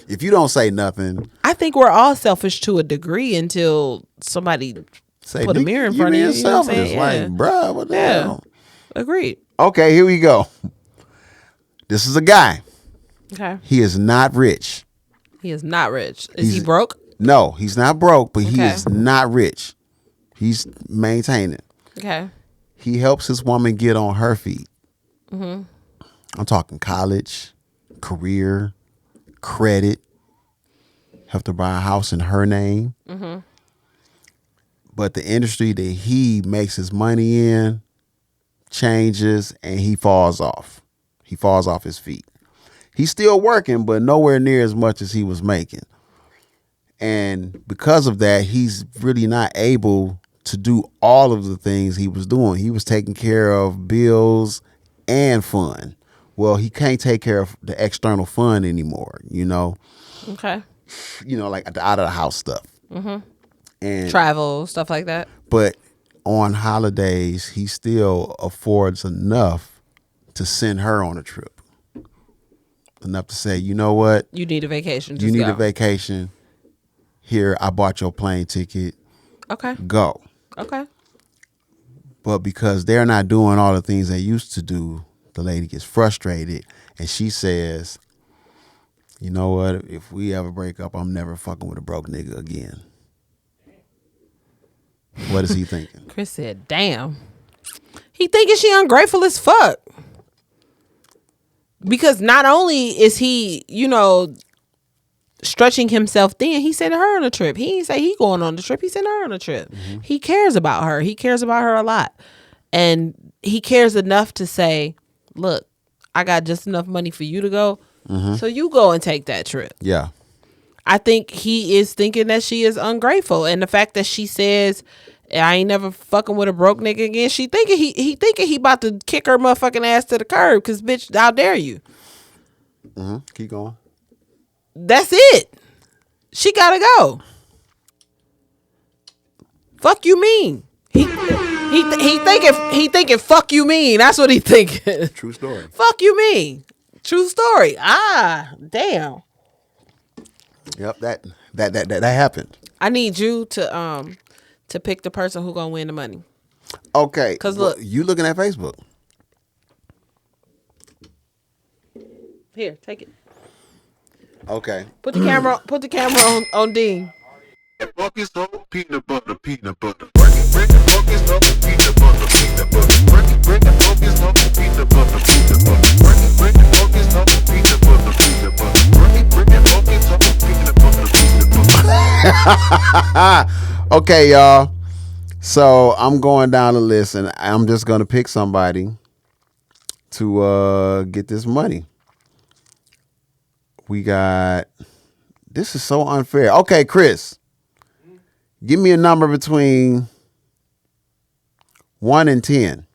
If you don't say nothing. I think we're all selfish to a degree until somebody put a mirror in front of you. You know what I'm saying? It's like, bruh, what the hell? Agreed. Okay, here we go. This is a guy. Okay. He is not rich. He is not rich. Is he broke? No, he's not broke, but he is not rich. He's maintaining. Okay. He helps his woman get on her feet. I'm talking college, career, credit, help to buy a house in her name. But the industry that he makes his money in changes and he falls off. He falls off his feet. He's still working, but nowhere near as much as he was making. And because of that, he's really not able to do all of the things he was doing. He was taking care of bills and fun. Well, he can't take care of the external fun anymore, you know? Okay. You know, like the out of the house stuff. And travel, stuff like that. But on holidays, he still affords enough to send her on a trip. Enough to say, you know what? You need a vacation. You need a vacation. Here, I bought your plane ticket. Okay. Go. Okay. But because they're not doing all the things they used to do, the lady gets frustrated and she says, you know what? If we ever break up, I'm never fucking with a broke nigga again. What is he thinking? Chris said, damn. He thinking she ungrateful as fuck. Because not only is he, you know, stretching himself thin, he sent her on a trip. He didn't say he going on the trip. He sent her on a trip. He cares about her. He cares about her a lot. And he cares enough to say, look, I got just enough money for you to go. So you go and take that trip. Yeah. I think he is thinking that she is ungrateful. And the fact that she says, I ain't never fucking with a broke nigga again. She thinking he thinking he about to kick her motherfucking ass to the curb. Cause bitch, how dare you? Keep going. That's it. She gotta go. Fuck you mean? He thinking fuck you mean. That's what he thinking. True story. Fuck you mean. True story. Ah, damn. Yep, that happened. I need you to pick the person who gonna win the money. Okay. 'Cause look, you looking at Facebook. Here, take it. Okay. Put the camera on Dean. Focus on peanut butter, peanut butter. Break it, focus on peanut butter, peanut butter. Break it, focus on peanut butter, peanut butter. Break it, focus on peanut butter, peanut butter. Break it, focus on peanut butter, peanut butter. Okay, y'all. So I'm going down the list and I'm just gonna pick somebody to get this money. We got, this is so unfair. Okay, Chris, give me a number between 1 and 10.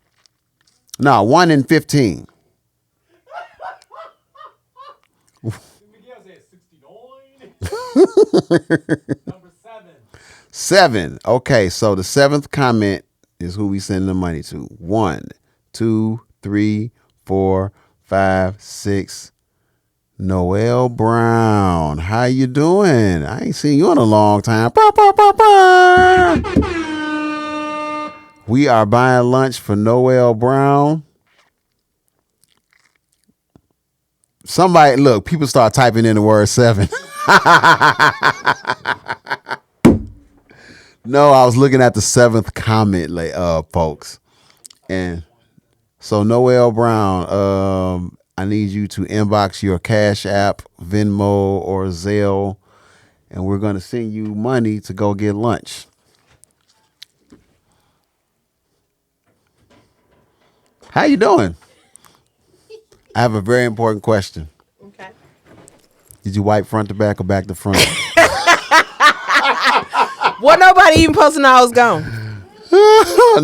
No, 1 and 15. Number 7. 7. Okay, so the 7th comment is who we sending the money to. 1, 2, 3, 4, 5, 6. Noel Brown, how you doing? I ain't seen you in a long time. We are buying lunch for Noel Brown. Somebody, look, people start typing in the word 7. No, I was looking at the 7th comment, folks. And so Noel Brown, I need you to inbox your Cash App, Venmo, or Zelle, and we're going to send you money to go get lunch. How you doing? I have a very important question. Okay. Did you wipe front to back or back to front? What nobody even supposed to know I was gone.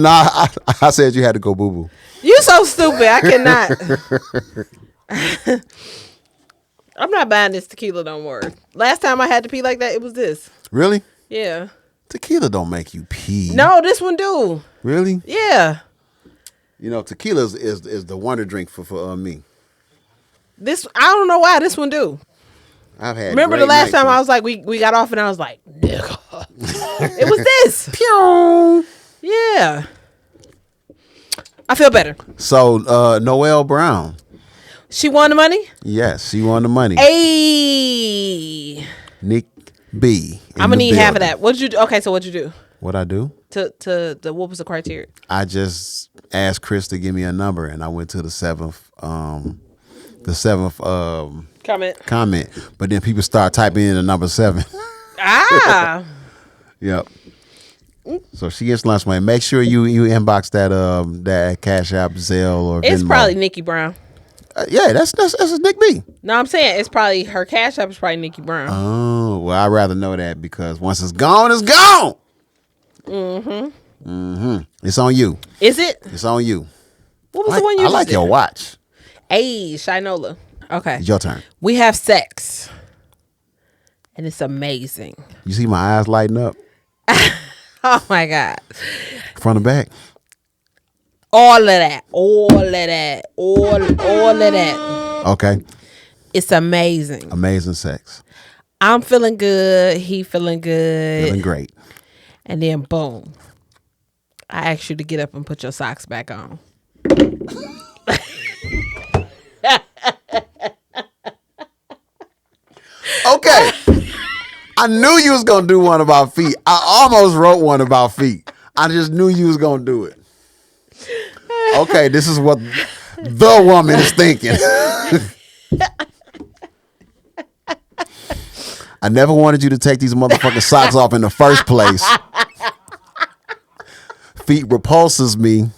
Nah, I said you had to go boo-boo. You so stupid. I cannot. I'm not buying this tequila no more. Last time I had to pee like that, it was this. Really? Yeah. Tequila don't make you pee. No, this one do. Really? Yeah. You know, tequila is the wonder drink for me. This I don't know why this one do. I've had. Remember the last time I was like, we got off and I was like, nigga. It was this. Pew. Yeah. I feel better. So Noelle Brown. She won the money? Yes, she won the money. Ayy. Nick B. I'm gonna need half of that. What'd you do? Okay, so what'd you do? What'd I do? To what was the criteria? I just asked Chris to give me a number, and I went to the seventh comment. But then people start typing in the number 7. Ah. Yep. So she gets lunch money. Make sure you inbox that Cash App, Zelle, or It's Venmo. probably Nikki Brown. Yeah, that's Nick B. No, I'm saying it's probably her Cash App is probably Nikki Brown. Oh, well, I'd rather know that because once it's gone, it's gone. It's on you. Is it? It's on you. What was the one you I just like did? your watch. Hey, Shinola. Okay. It's your turn. We have sex. And it's amazing. You see my eyes lighting up? Oh my God. Front and back. All of that. All of that. All of that. Okay. It's amazing. Amazing sex. I'm feeling good. He feeling good. Feeling great. And then boom. I asked you to get up and put your socks back on. Okay. I knew you was going to do one about feet. I almost wrote one about feet. I just knew you was going to do it. Okay, this is what the woman is thinking. I never wanted you to take these motherfucking socks off in the first place. Feet repulses me.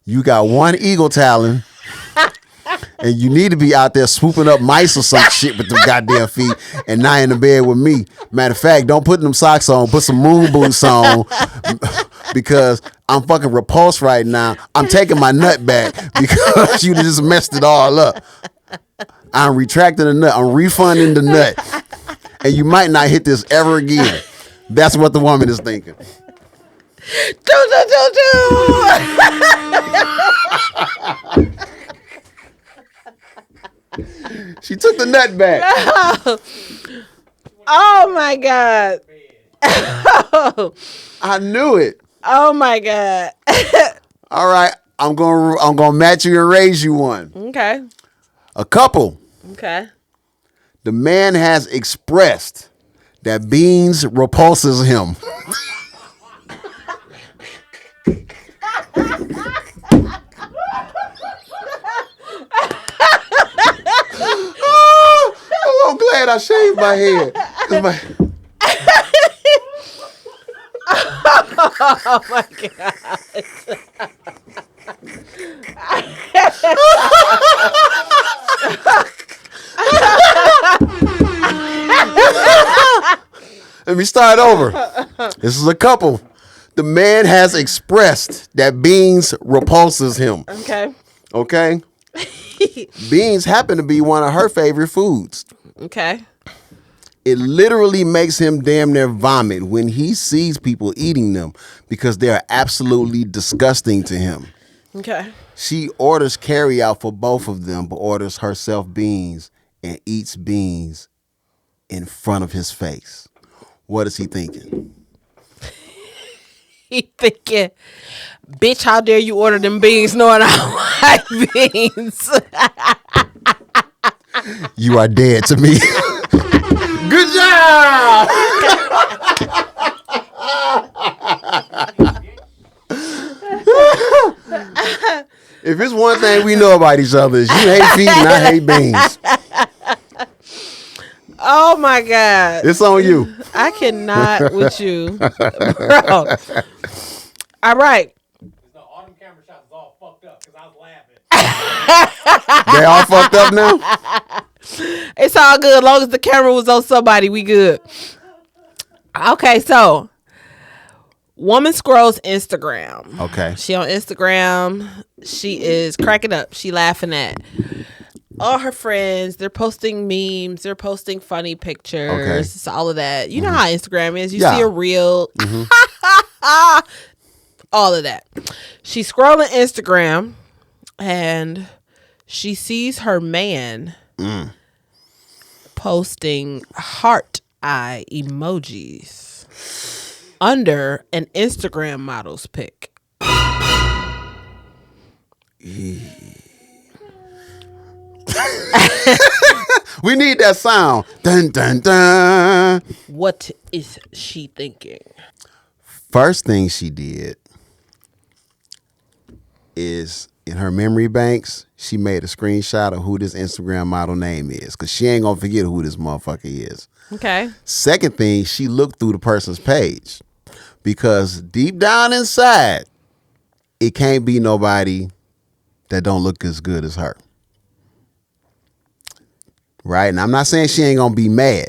You got one eagle talon. And you need to be out there swooping up mice or some shit with them goddamn feet and not in the bed with me. Matter of fact, don't put them socks on. Put some moon boots on because I'm fucking repulsed right now. I'm taking my nut back because you just messed it all up. I'm retracting the nut. I'm refunding the nut. And you might not hit this ever again. That's what the woman is thinking. She took the nut back. Oh my God. I knew it. Oh my God. All right, I'm gonna match you and raise you one. Okay. A couple. Okay. The man has expressed that beans repulses him. Oh, I'm glad I shaved my head. 'Cause Oh my God. Let me start over. This is a couple. The man has expressed that beans repulses him. Okay. Okay? Beans happen to be one of her favorite foods. Okay. It literally makes him damn near vomit when he sees people eating them because they're absolutely disgusting to him. Okay. She orders carry out for both of them, but orders herself beans and eats beans in front of his face. What is he thinking? He thinking, bitch, how dare you order them beans knowing I like beans? You are dead to me. Good job. If it's one thing we know about each other, is you hate feet and I hate beans. Oh my God. It's on you. I cannot with you. Bro. All right. No, all them camera shots is all fucked up because I was laughing. They all fucked up now? It's all good. As long as the camera was on somebody, we good. Okay, so woman scrolls Instagram. Okay. She on Instagram. She is cracking up. She laughing at all her friends. They're posting memes. They're posting funny pictures. Okay. It's all of that. You know how Instagram is. You Yeah. see a reel. All of that. She's scrolling Instagram and she sees her man posting heart eye emojis under an Instagram model's pic. We need that sound. Dun, dun, dun. What is she thinking? First thing she did is in her memory banks, she made a screenshot of who this Instagram model name is because she ain't going to forget who this motherfucker is. Okay. Second thing, she looked through the person's page because deep down inside, it can't be nobody that don't look as good as her. Right? And I'm not saying she ain't going to be mad,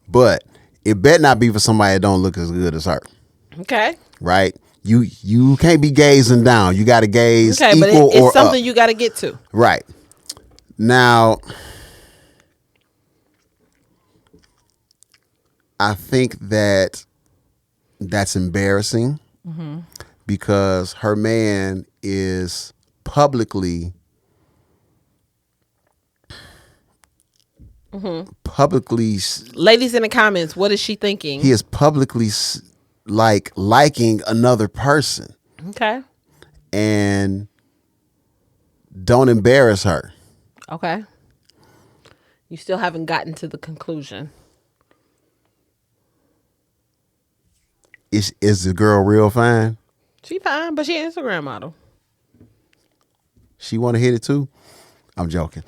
but it better not be for somebody that don't look as good as her. Okay. Right? You can't be gazing down. You got to gaze Okay, but equal it's or something up. you got to get to. Right. Now, I think that that's embarrassing because her man is publicly Ladies in the comments, what is she thinking? he is publicly liking another person Okay. and don't embarrass her. Okay. You still haven't gotten to the conclusion. Is the girl real fine? She fine, but she an Instagram model. She want to hit it too? I'm joking.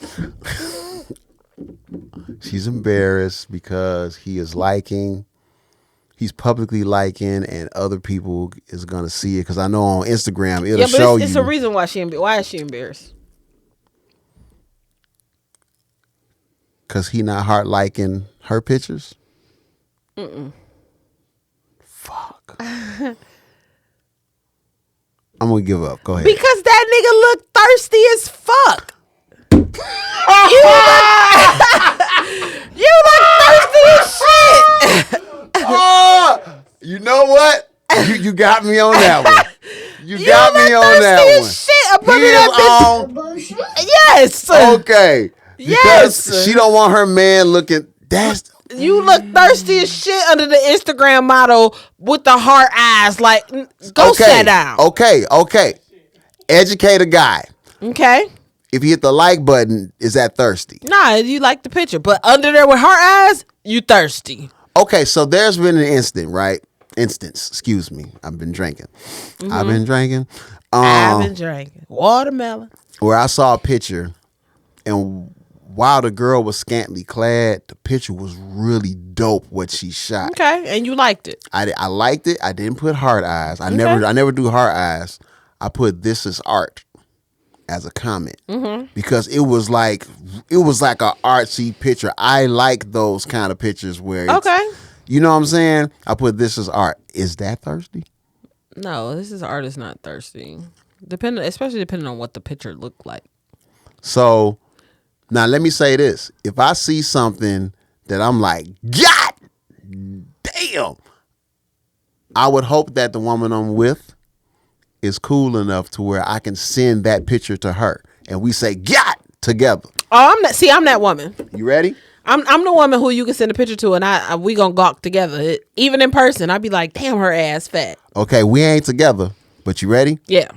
She's embarrassed because he's publicly liking, and other people is gonna see it. Because I know on Instagram it'll show it's you. a reason why why is she embarrassed? Because he not heart liking her pictures. Fuck. I'm gonna give up. Go ahead. Because that nigga look thirsty as fuck. You look thirsty as shit. You know what? You got me on that one. You You got me look on thirsty that as one. shit up He under is that bitch. Yes. Okay. Because Yes. she don't want her man looking. That's You look thirsty as shit under the Instagram model with the heart eyes. Like, go sit down. Okay. Educate a guy. Okay. If you hit the like button, is that thirsty? Nah, you like the picture, but under there with heart eyes, you thirsty. Okay, so there's been an instance, excuse me. I've been drinking. I've been drinking. I've been drinking watermelon. Where I saw a picture, and while the girl was scantily clad, the picture was really dope what she shot. Okay, and you liked it. I liked it. I didn't put heart eyes. I never do heart eyes. I put "this is art" as a comment because it was like a artsy picture. I like those kind of pictures where it's, you know what I'm saying? I put "this is art." Is that thirsty? No, this is art is not thirsty. Especially depending on what the picture looked like. So now let me say this: if I see something that I'm like, God damn, I would hope that the woman I'm with is cool enough to where I can send that picture to her and we say, God, together. Oh, I'm that woman. You ready? I'm the woman who you can send a picture to, and we gonna gawk together. Even in person, I'd be like, damn, her ass fat. Okay, we ain't together, but you ready? Yeah.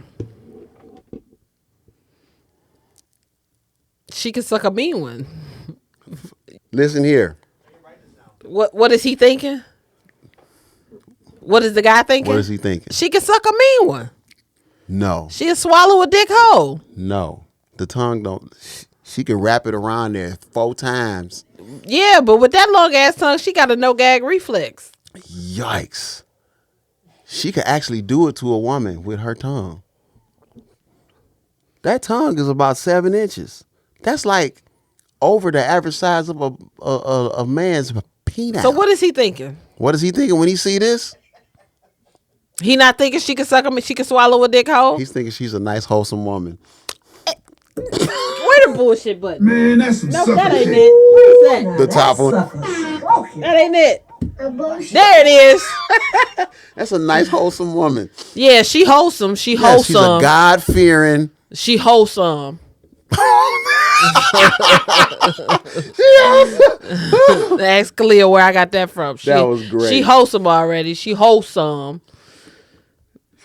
She could suck a mean one. Listen here. What is he thinking? What is the guy thinking? What is he thinking? She could suck a mean one. No. She'll swallow a dick whole. No. The tongue don't. She can wrap it around there 4 times. Yeah, but with that long ass tongue, she got a no gag reflex. Yikes. She could actually do it to a woman with her tongue. That tongue is about 7 inches. That's like over the average size of a man's penis. So what is he thinking? What is he thinking when he see this? He not thinking she can suck him and she can swallow a dick hole? He's thinking she's a nice, wholesome woman. Where the bullshit button? Man, that's some No, sucker that ain't shit. it. What is that? The top one. That ain't it. There it is. That's a nice, wholesome woman. Yeah, she wholesome. She Yeah, she's a wholesome. God-fearing. She wholesome. Ask Khalil where I got that from. That was great. She wholesome already. She wholesome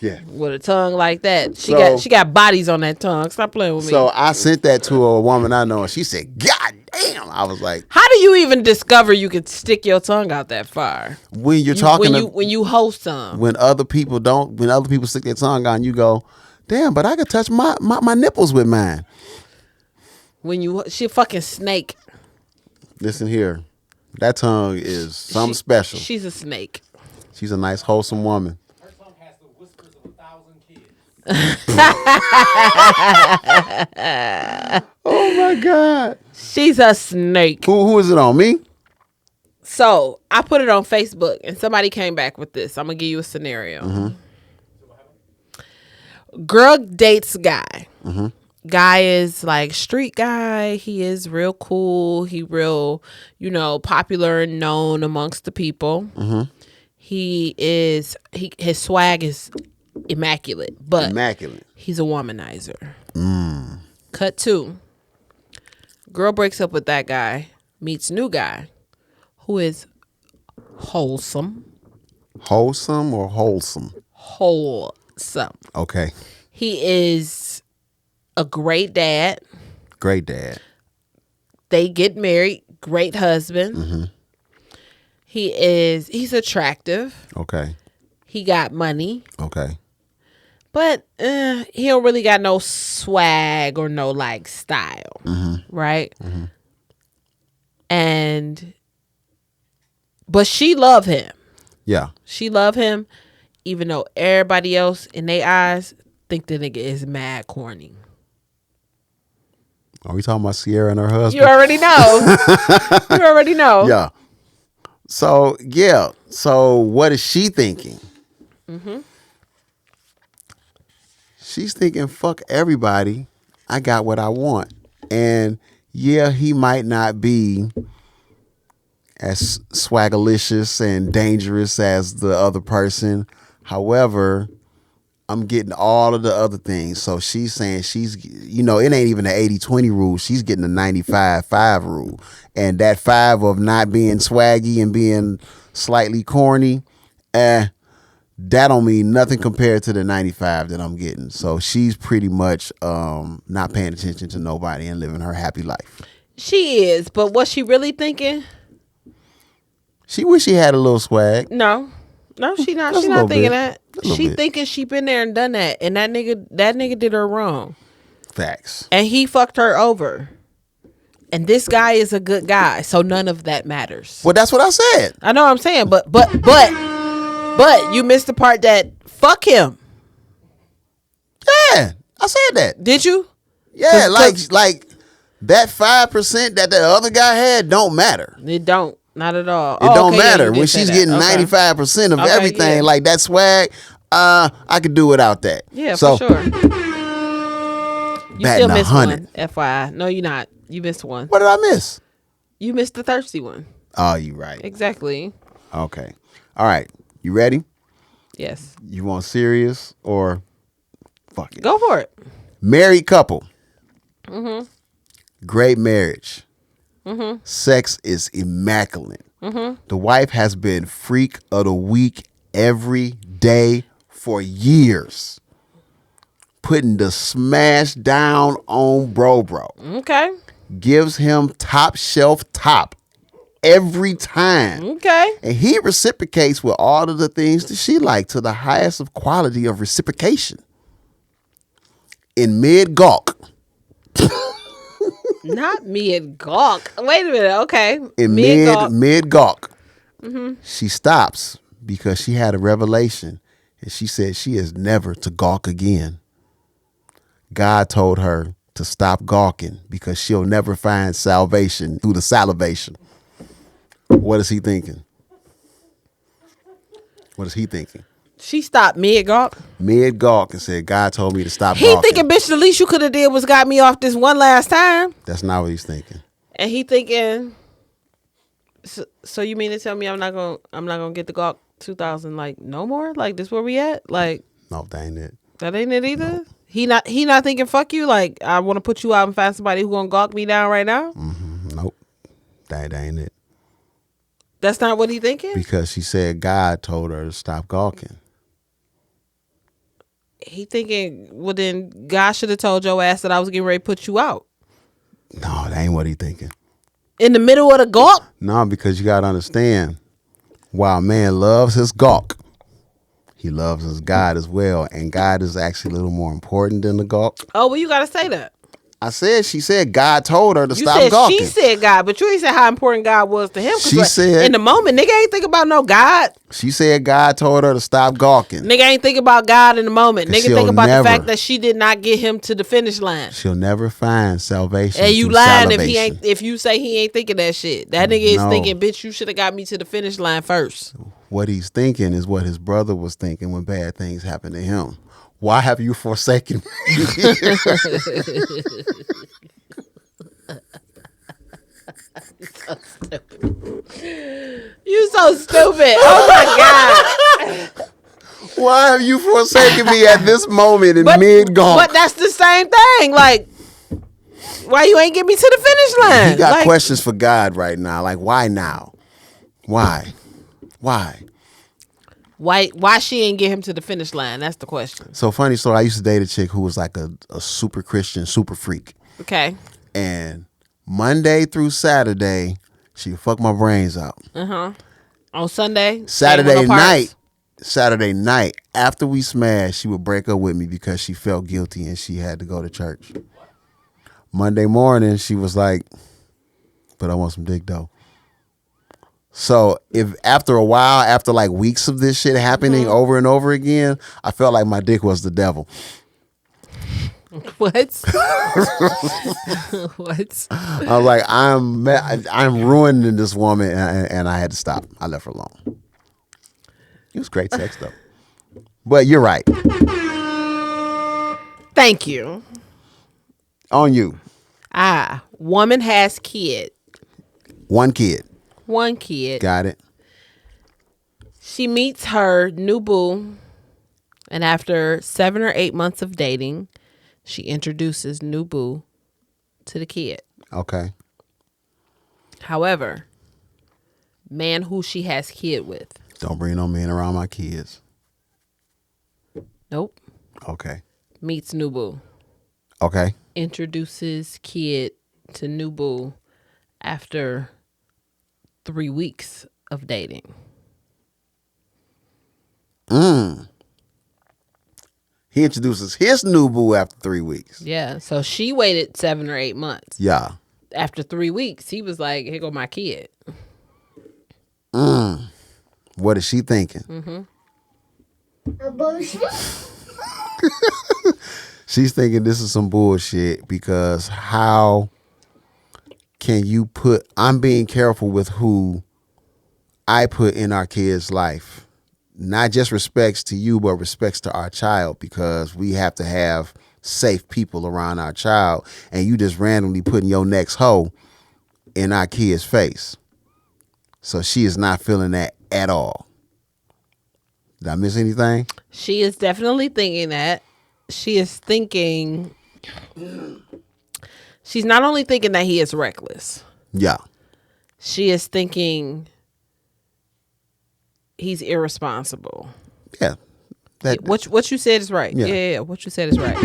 Yeah. with a tongue like that. So- She got bodies on that tongue. Stop playing with me. So I sent that to a woman I know, and she said, "God damn!" I was like, How do you even discover you could stick your tongue out that far? "When you're talking when you wholesome. when other people don't, when other people stick their tongue on, you go, damn, but I could touch my nipples with mine." She a fucking snake. Listen here, that tongue is something special. She's a snake. She's a nice, wholesome woman. Her tongue has the whispers of 1,000 kids. Oh my God. She's a snake. Who is it on me? So I put it on Facebook and somebody came back with this. I'm gonna give you a scenario. Girl dates guy. Guy is like street guy. He is real cool. He real, popular and known amongst the people. His swag is immaculate, but Immaculate. he's a womanizer. Cut 2. Girl breaks up with that guy, meets new guy, who is wholesome. Wholesome or wholesome? Wholesome. Okay. He is a great dad. Great dad. They get married. Great husband. He's attractive. Okay. He got money. Okay. But he don't really got no swag or no like style. Right? But she love him. Yeah. She love him, even though everybody else in their eyes think the nigga is mad corny. Are we talking about Sierra and her husband? You already know. You already know. Yeah. So, yeah. So, what is she thinking? She's thinking, fuck everybody. I got what I want. And, yeah, he might not be as swagalicious and dangerous as the other person. However, I'm getting all of the other things. So she's saying it ain't even the 80-20 rule. She's getting the 95-5 rule. And that 5 of not being swaggy and being slightly corny, that don't mean nothing compared to the 95 that I'm getting. So she's pretty much not paying attention to nobody and living her happy life. She is, but what she really thinking? She wish she had a little swag. No, she not. Just She a not little thinking bit. that. A little She bit. thinking she been there and done that, and that nigga did her wrong, Facts. and he fucked her over. And this guy is a good guy, so none of that matters. Well, that's what I said. I know what I'm saying, but you missed the part that fuck him. Yeah, I said that. Did you? Yeah, 'Cause- like that 5% that the other guy had don't matter. It don't. Not at all. It don't okay, yeah, matter you did when say she's that. getting Okay. 95% of Okay, everything. yeah. Like that swag, I could do without that. Yeah, so, for sure. You batting still missed 100. one, FYI. No, you're not. You missed one. What did I miss? You missed the thirsty one. Oh, you right. Exactly. Okay. All right. You ready? Yes. You want serious or fuck it? Go for it. Married couple. Great marriage. Sex is immaculate. The wife has been freak of the week every day for years. Putting the smash down on bro. Okay. Gives him top shelf top every time. Okay. And he reciprocates with all of the things that she like to the highest of quality of reciprocation. in mid gawk. Not mid gawk. Wait a minute. Okay. In mid gawk. She stops because she had a revelation, and she said she is never to gawk again. God told her to stop gawking because she'll never find salvation through the salivation. What is he thinking? What is he thinking? She stopped mid gawk. Mid gawk and said, God told me to stop He gawking. thinking, bitch, the least you could have did was got me off this one last time. That's not what he's thinking. And he thinking, so you mean to tell me I'm not gonna get the gawk 2000 like no more? Like this where we at? Like No, that ain't it. that ain't it either. No. He not thinking fuck you. Like I want to put you out and find somebody who gonna gawk me down right now. Nope, that ain't it. That's not what he thinking. Because she said God told her to stop gawking. He thinking, well then God should have told your ass that I was getting ready to put you out. No, that ain't what he thinking. In the middle of the gawk? No, because you gotta understand, while man loves his gawk, he loves his God as well. And God is actually a little more important than the gawk. Oh, well, you got to say that. She said God told her to You stop said gawking. she said God, but you ain't said how important God was to him. 'Cause She said- in the moment, nigga ain't think about no God. She said God told her to stop gawking. Nigga ain't think about God in the moment. 'Cause Nigga she'll think about never- the fact that she did not get him to the finish line. She'll never find salvation. And you through lying salivation. if you say he ain't thinking that shit. That nigga is No. thinking, bitch, you should have got me to the finish line first. What he's thinking is what his brother was thinking when bad things happened to him. Why have you forsaken me? You so stupid. Oh my God. Why have you forsaken me at this moment in mid-gawk? But that's the same thing. Like, why you ain't get me to the finish line? He got Like, questions for God right now. Like, why now? Why? Why she ain't get him to the finish line? That's the question. So funny story. I used to date a chick who was like a super Christian, super freak. Okay. And Monday through Saturday, she would fuck my brains out. On Sunday? Saturday night, after we smashed, she would break up with me because she felt guilty and she had to go to church. Monday morning, she was like, but I want some dick though. So if after a while, after like weeks of this shit happening over and over again, I felt like my dick was the devil. What? What? I was like, I'm ruining this woman, and I had to stop. I left her alone. It was great sex though. But you're right. Thank you. On you. Woman has kid. One kid. One kid. Got it. She meets her new boo, and after 7 or 8 months of dating, she introduces new boo to the kid. Okay. However, man who she has kid with. Don't bring no men around my kids. Nope. Okay. Meets new boo. Okay. Introduces kid to new boo after 3 weeks of dating. He introduces his new boo after 3 weeks. Yeah. So she waited 7 or 8 months. Yeah. After 3 weeks, he was like, here go my kid. What is she thinking? She's thinking this is some bullshit because how can you put, I'm being careful with who I put in our kid's life. Not just respects to you, but respects to our child, because we have to have safe people around our child, and you just randomly putting your next hoe in our kid's face. So she is not feeling that at all. Did I miss anything? She is definitely thinking that. She is thinking, she's not only thinking that he is reckless. Yeah. She is thinking he's irresponsible. Yeah. What you said is right. Yeah. Yeah, what you said is right.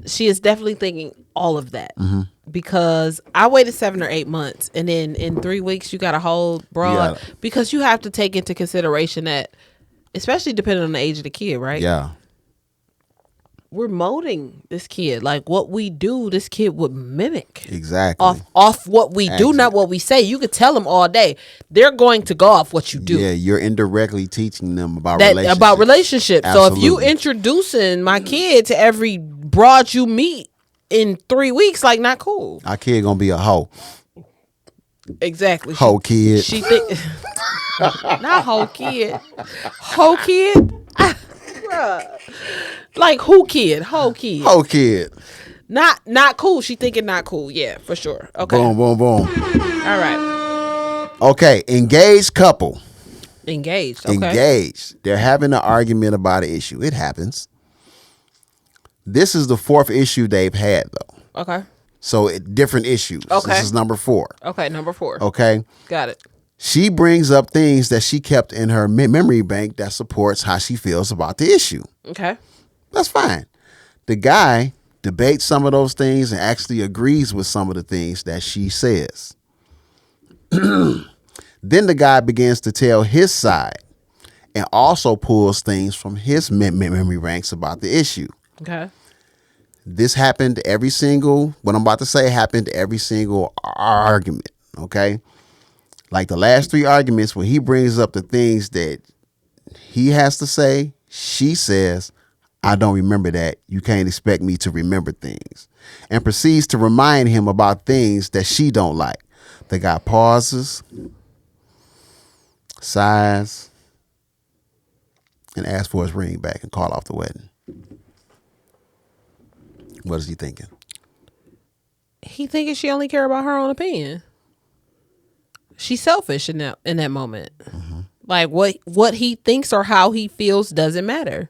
She is definitely thinking all of that. Because I waited 7 or 8 months, and then in 3 weeks you got a whole broad. Yeah. Because you have to take into consideration that, especially depending on the age of the kid, right? Yeah. we're molding this kid. Like what we do, this kid would mimic. Exactly. Off what we do, not what we say. You could tell them all day. They're going to go off what you do. Yeah, you're indirectly teaching them about that relationships. about relationships. Absolutely. So if you introducing my kid to every broad you meet in 3 weeks, like not cool. Our kid gonna be a hoe. Exactly. Hoe kid. She think not whole kid. Whole kid? Bruh. Like who kid? Whole kid. Hoe kid. Not cool. She thinking not cool. Yeah, for sure. Okay. Boom, boom, boom. All right. Okay, engaged couple. Engaged. Okay. Engaged. They're having an argument about an issue. It happens. This is the 4th issue they've had, though. Okay. So different issues. Okay. This is number 4. Okay, number 4. Okay. Got it. She brings up things that she kept in her memory bank that supports how she feels about the issue. Okay. That's fine. The guy debates some of those things and actually agrees with some of the things that she says. Then the guy begins to tell his side and also pulls things from his memory ranks about the issue. Okay. This happened what I'm about to say happened every single argument, okay? Like the last 3 arguments, when he brings up the things that he has to say, she says, I don't remember that. You can't expect me to remember things. And proceeds to remind him about things that she don't like. The guy pauses, sighs, and asks for his ring back and call off the wedding. What is he thinking? He thinking she only care about her own opinion. She's selfish in that moment. Mm-hmm. Like what he thinks or how he feels doesn't matter.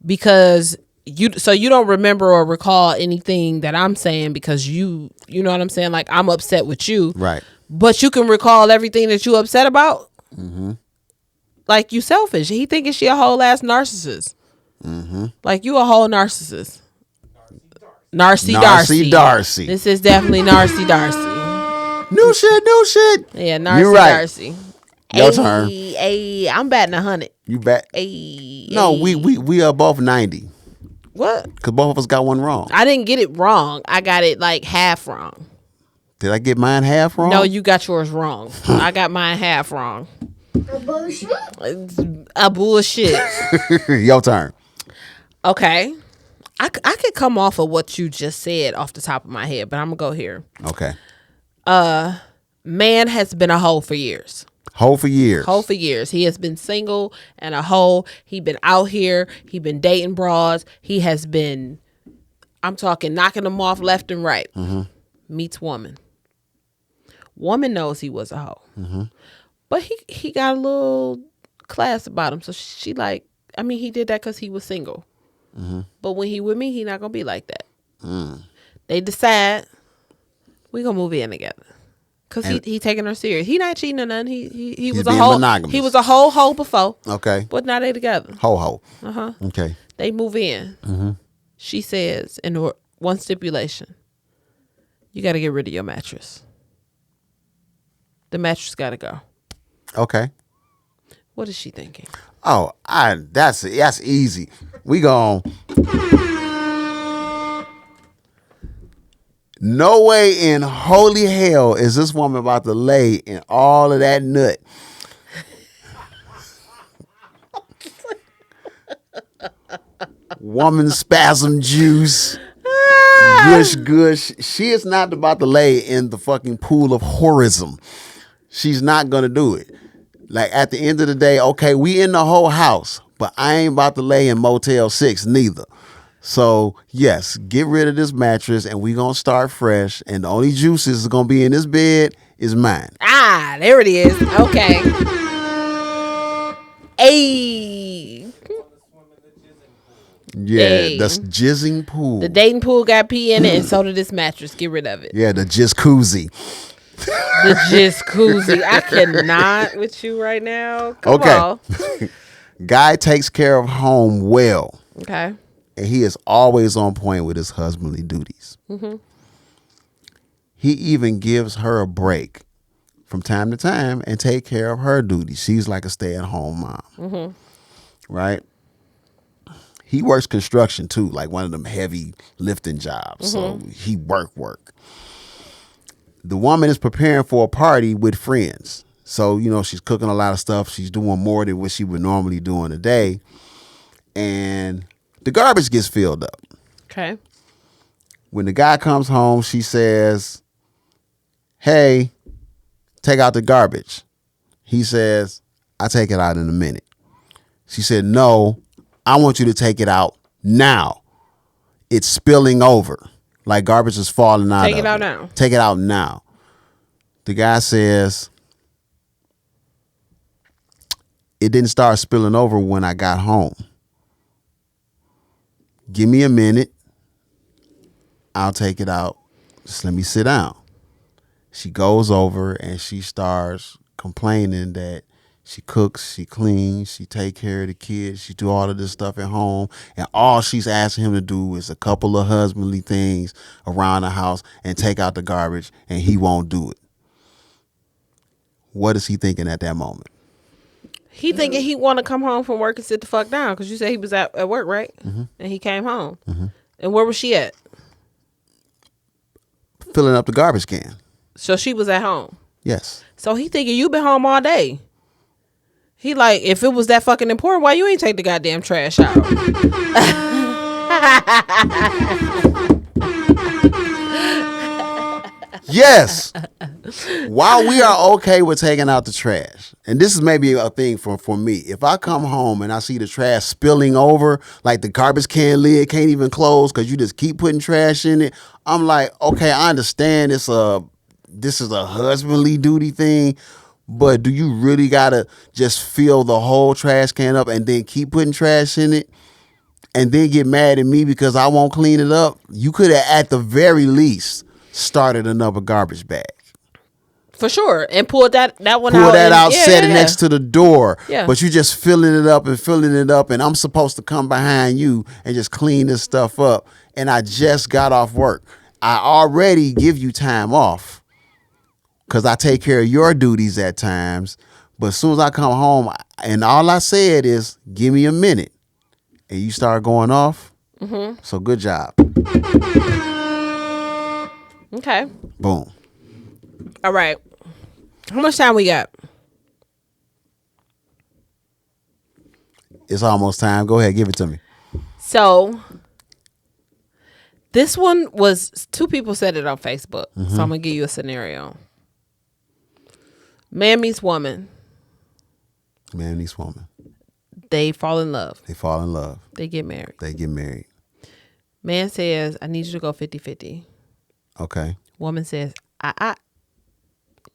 Because you don't remember or recall anything that I'm saying because you know what I'm saying? Like I'm upset with you. Right. But you can recall everything that you upset about. Mm-hmm. Like you selfish. He thinking she a whole ass narcissist. Mm-hmm. Like you a whole narcissist. Narcy Darcy. This is definitely Narcy Darcy. New shit. Yeah, Narcy You're right. Darcy. Your turn. Hey, I'm batting 100. You bet. No, we are both 90. What? Because both of us got one wrong. I didn't get it wrong. I got it like half wrong. Did I get mine half wrong? No, you got yours wrong. I got mine half wrong. A bullshit. Your turn. Okay. I could come off of what you just said off the top of my head, but I'm going to go here. Okay. Man has been a hoe for years. Hoe for years. Hoe for years. He has been single and a hoe. He been out here. He been dating broads. He has been, I'm talking, knocking them off left and right. Mm-hmm. Meets woman. Woman knows he was a hoe. Mm-hmm. But he got a little class about him. So she like, I mean, he did that because he was single. Mm-hmm. But when he with me, he not going to be like that. Mm. They decide we going to move in together. Cause he taking her serious. He not cheating or nothing. He was a whole monogamous. He was a whole hoe before. Okay. But now they together. Ho. Uh-huh. Okay. They move in. Mm-hmm. She says in one stipulation, you got to get rid of your mattress. The mattress got to go. Okay. What is she thinking? Oh, that's easy. We gon' no way in holy hell is this woman about to lay in all of that nut. Woman spasm juice. Gush. She is not about to lay in the fucking pool of whorism. She's not gonna do it. Like at the end of the day, okay, we in the whole house, but I ain't about to lay in Motel 6 neither. So yes, get rid of this mattress and we gonna start fresh. And the only juices is gonna be in this bed is mine. Ah, there it is. Okay. Hey. Yeah, Hey. the jizzing pool. The dating pool got pee in it, and so did this mattress. Get rid of it. Yeah, the jizz The jizz koozie. I cannot with you right now. Come on. Guy takes care of home well. Okay. And he is always on point with his husbandly duties. Mm-hmm. He even gives her a break from time to time and take care of her duties. She's like a stay-at-home mom. Mm-hmm. Right? He works construction too, like one of them heavy lifting jobs. So he work. The woman is preparing for a party with friends. So, she's cooking a lot of stuff. She's doing more than what she would normally do in a day. And the garbage gets filled up. Okay. When the guy comes home, she says, hey, take out the garbage. He says, I'll take it out in a minute. She said, no, I want you to take it out now. It's spilling over. Like garbage is falling out. Take it out now. Take it out now. The guy says, it didn't start spilling over when I got home. Give me a minute. I'll take it out. Just let me sit down. She goes over and she starts complaining that she cooks, she cleans, she take care of the kids, she do all of this stuff at home, and all she's asking him to do is a couple of husbandly things around the house and take out the garbage, and he won't do it. What is he thinking at that moment? He thinking he want to come home from work and sit the fuck down because you said he was at work, right? And he came home. And where was she at? Filling up the garbage can. So she was at home. Yes. So he thinking you been home all day. He like, if it was that fucking important, why you ain't take the goddamn trash out? Yes. While we are okay with taking out the trash, and this is maybe a thing for me, if I come home and I see the trash spilling over, like the garbage can lid can't even close because you just keep putting trash in it, I'm like, okay, I understand this is a husbandly duty thing, but do you really gotta just fill the whole trash can up and then keep putting trash in it and then get mad at me because I won't clean it up? You could have at the very least started another garbage bag. For sure. And pulled that one Pull out. that out, set it yeah. next to the door. Yeah. But you just filling it up, and I'm supposed to come behind you and just clean this stuff up. And I just got off work. I already give you time off because I take care of your duties at times. But as soon as I come home, and all I said is, give me a minute. And you start going off. So good job. Okay. Boom. All right. How much time we got? It's almost time. Go ahead, give it to me. So this one was, two people said it on Facebook. So I'm going to give you a scenario. Man meets woman. Man meets woman. They fall in love. They fall in love. They get married. They get married. Man says, I need you to go 50-50. Okay. Woman says,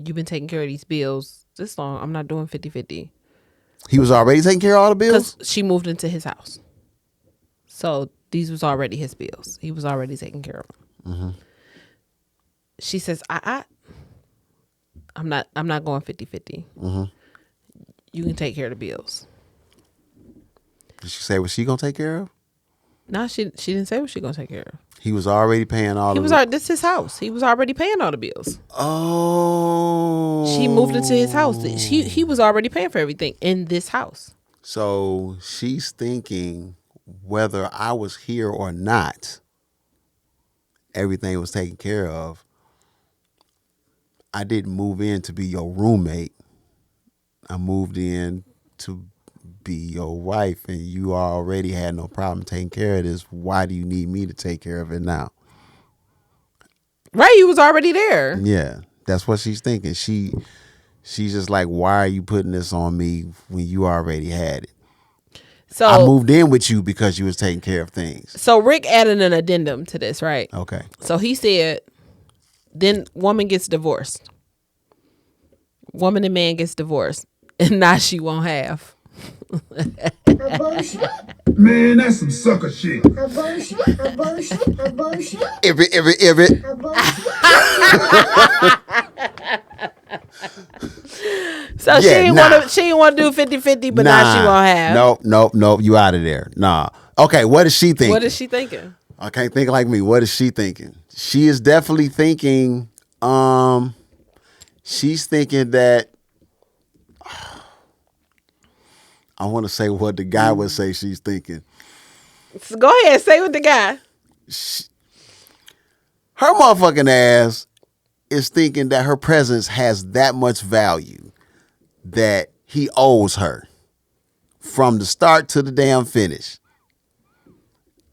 you've been taking care of these bills this long. I'm not doing 50-50. He was already taking care of all the bills? Because she moved into his house. So these was already his bills. He was already taking care of them. She says, I'm not going 50-50. You can take care of the bills. Did she say what she gonna take care of? No, she didn't say what she gonna take care of. He was already paying all He of was it. this his house. He was already paying all the bills. Oh. She moved into his house. He was already paying for everything in this house. So she's thinking whether I was here or not, everything was taken care of. I didn't move in to be your roommate. I moved in to be your wife, and you already had no problem taking care of this. Why do you need me to take care of it now? Right, you was already there. Yeah, that's what she's thinking. She's just like, why are you putting this on me when you already had it? So I moved in with you because you was taking care of things. So Rick added an addendum to this, right? Okay. So he said, then woman gets divorced. Woman and man gets divorced. And now she won't have. Man, that's some sucker shit. Every. So she didn't want to do 50-50, but now she won't have. Nope. You out of there. Nah. Okay, what is she thinking? What is she thinking? I can't think like me. What is she thinking? She is definitely thinking, she's thinking that, I want to say what the guy would say she's thinking. So go ahead, say with the guy. Her motherfucking ass is thinking that her presence has that much value that he owes her from the start to the damn finish.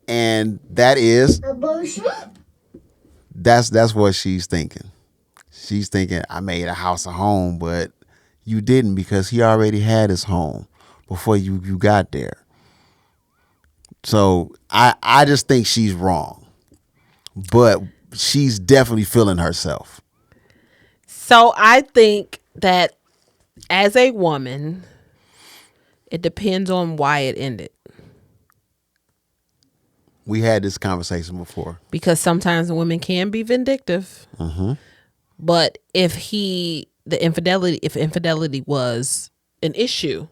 And that is that's what she's thinking. She's thinking, I made a house a home, but you didn't, because he already had his home before you got there. So I just think she's wrong. But she's definitely feeling herself. So I think that as a woman, it depends on why it ended. We had this conversation before. Because sometimes women can be vindictive. But if infidelity was an issue,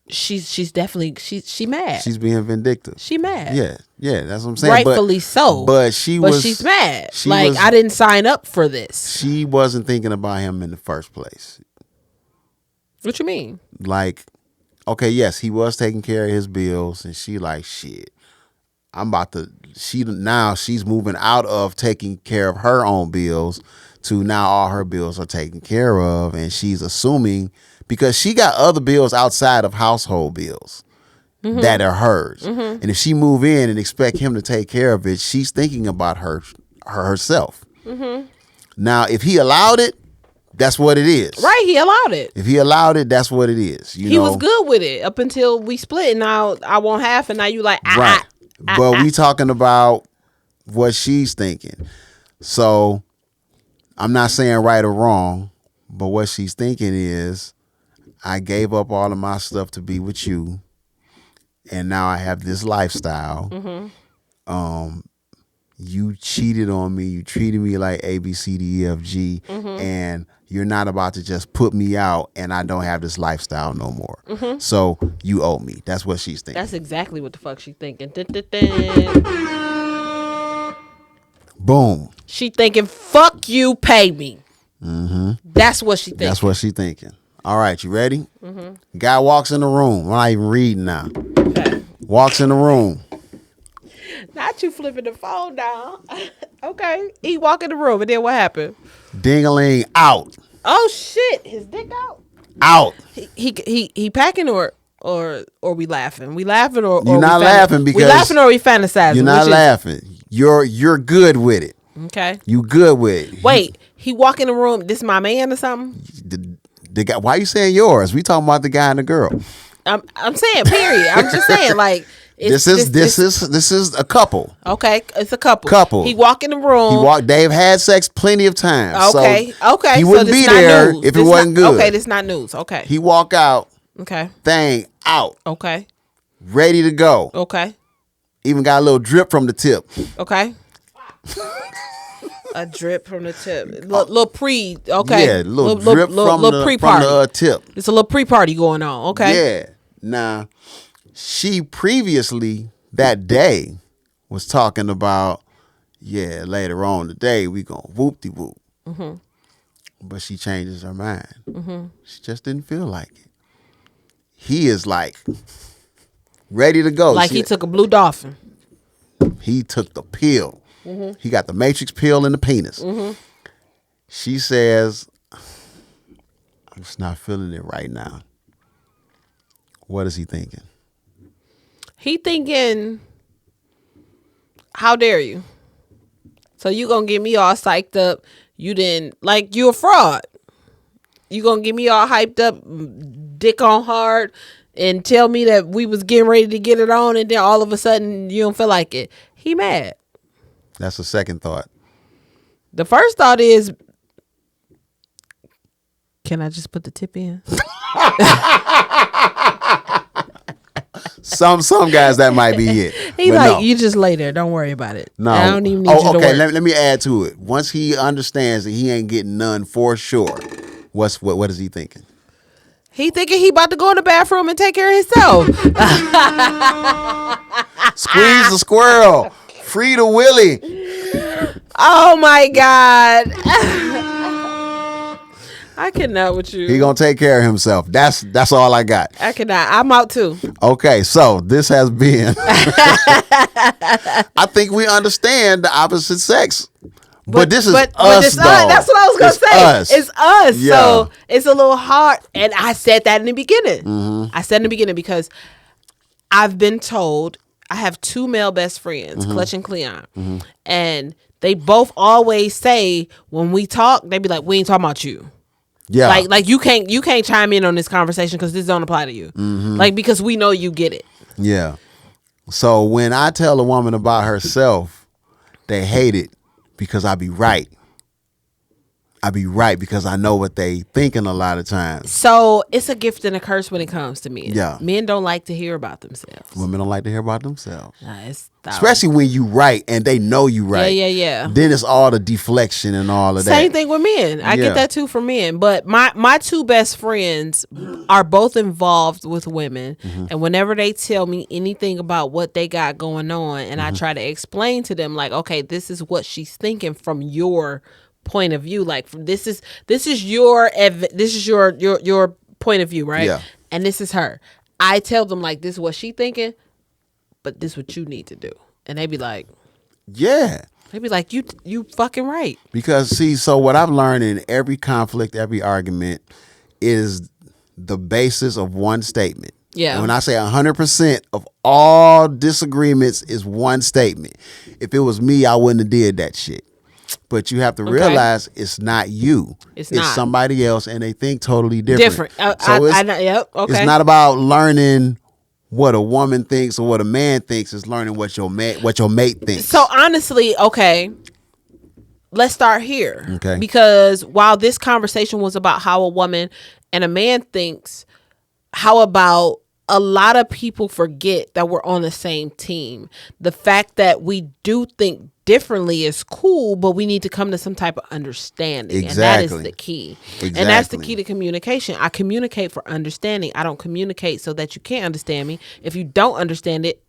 she's definitely she mad. She's being vindictive. She mad. Yeah, that's what I'm saying. Rightfully so. But she's mad. I didn't sign up for this. She wasn't thinking about him in the first place. What you mean? Like, okay, yes, he was taking care of his bills, and she like, shit, she's moving out of taking care of her own bills to now all her bills are taken care of, and she's assuming, because she got other bills outside of household bills that are hers. And if she move in and expect him to take care of it, she's thinking about herself. Now, if he allowed it, that's what it is. Right, he allowed it. If he allowed it, that's what it is. He was good with it up until we split, and now I want half, and now you like, right. But we talking about what she's thinking. So I'm not saying right or wrong, but what she's thinking is, I gave up all of my stuff to be with you, and now I have this lifestyle. You cheated on me. You treated me like A, B, C, D, E, F, G, and you're not about to just put me out, and I don't have this lifestyle no more. So you owe me. That's what she's thinking. That's exactly what the fuck she's thinking. Boom. She thinking, fuck you, pay me. That's what she thinking. That's what she thinking. All right, you ready? Guy walks in the room. I'm not even reading now. Okay. Walks in the room. Not you flipping the phone down. Okay. He walk in the room, and then what happened? Ding-a-ling out. Oh shit! His dick out. Out. He packing or we laughing? We laughing or you're not laughing because we laughing or we fantasizing? You're not laughing. You're good with it. Okay. You good with it. Wait, he walk in the room. This my man or something? The guy. Why you saying yours? We talking about the guy and the girl. I'm saying period. I'm just saying like. This is a couple. Okay, it's a couple. Couple. He walk in the room. They've had sex plenty of times. Okay. So okay. He wouldn't be there if it wasn't good. Okay, this not news. Okay. He walk out. Okay. Thing out. Okay. Ready to go. Okay. Even got a little drip from the tip. Okay. A drip from the tip. Little pre. Okay. Yeah, little drip from the pre-party. Tip. It's a little pre-party going on. Okay. Yeah. Now, she previously that day was talking about, yeah, later on today we gonna whoop-de-whoop. But she changes her mind. She just didn't feel like it. He is like ready to go. Like he took a blue dolphin. He took the pill. He got the Matrix pill in the penis. She says, I'm just not feeling it right now. What is he thinking? He thinking, how dare you? So you gonna get me all psyched up. You didn't, like, you a fraud. You gonna get me all hyped up, dick on hard, and tell me that we was getting ready to get it on, and then all of a sudden you don't feel like it. He mad. That's the second thought. The first thought is, can I just put the tip in? Some guys that might be it. He like, no. You just lay there. Don't worry about it. No, I don't even need you to okay. work. Let me add to it. Once he understands that he ain't getting none for sure, what is he thinking? He thinking he about to go in the bathroom and take care of himself. Squeeze the squirrel. Free the willy. Oh my God. I cannot with you. He gonna take care of himself. That's all I got. I cannot. I'm out too. Okay, so this has been. I think we understand the opposite sex, but this is us, it's though. That's what I was gonna say. Us. It's us. Yeah. So it's a little hard. And I said that in the beginning. Mm-hmm. I said in the beginning because I've been told I have two male best friends, Mm-hmm. Clutch and Cleon, and they both always say when we talk, they be like, "We ain't talking about you." Yeah, Like you can't chime in on this conversation because this don't apply to you. Mm-hmm. Like because we know you get it. yeah. So when I tell a woman about herself, they hate it because I be right. I be right because I know what they thinking a lot of times. So it's a gift and a curse when it comes to men. Yeah. Men don't like to hear about themselves. Women don't like to hear about themselves. Especially Especially when you right and they know you right. Yeah. Then it's all the deflection and all of that. Same thing with men. I Yeah. get that too for men. But my two best friends are both involved with women. Mm-hmm. And whenever they tell me anything about what they got going on, and Mm-hmm. I try to explain to them, like, okay, this is what she's thinking from your point of view. Like this is your point of view, right? Yeah. And this is her. I tell them like this is what she thinking, but this is what you need to do. And they be like, Yeah. you fucking right. Because see, so what I've learned in every conflict, every argument is the basis of one statement. Yeah. And when I say 100% of all disagreements is one statement. If it was me, I wouldn't have did that shit. But you have to realize it's not you. It's not. somebody else, and they think totally different. Yep. Okay. It's not about learning what a woman thinks or what a man thinks. It's learning what your mate thinks. So honestly, okay, let's start here. Okay. Because while this conversation was about how a woman and a man thinks, how about a lot of people forget that we're on the same team? The fact that we do think differently is cool, but we need to come to some type of understanding. And that is the key. And that's the key to communication. I communicate for understanding. I don't communicate so that you can't understand me. If you don't understand it,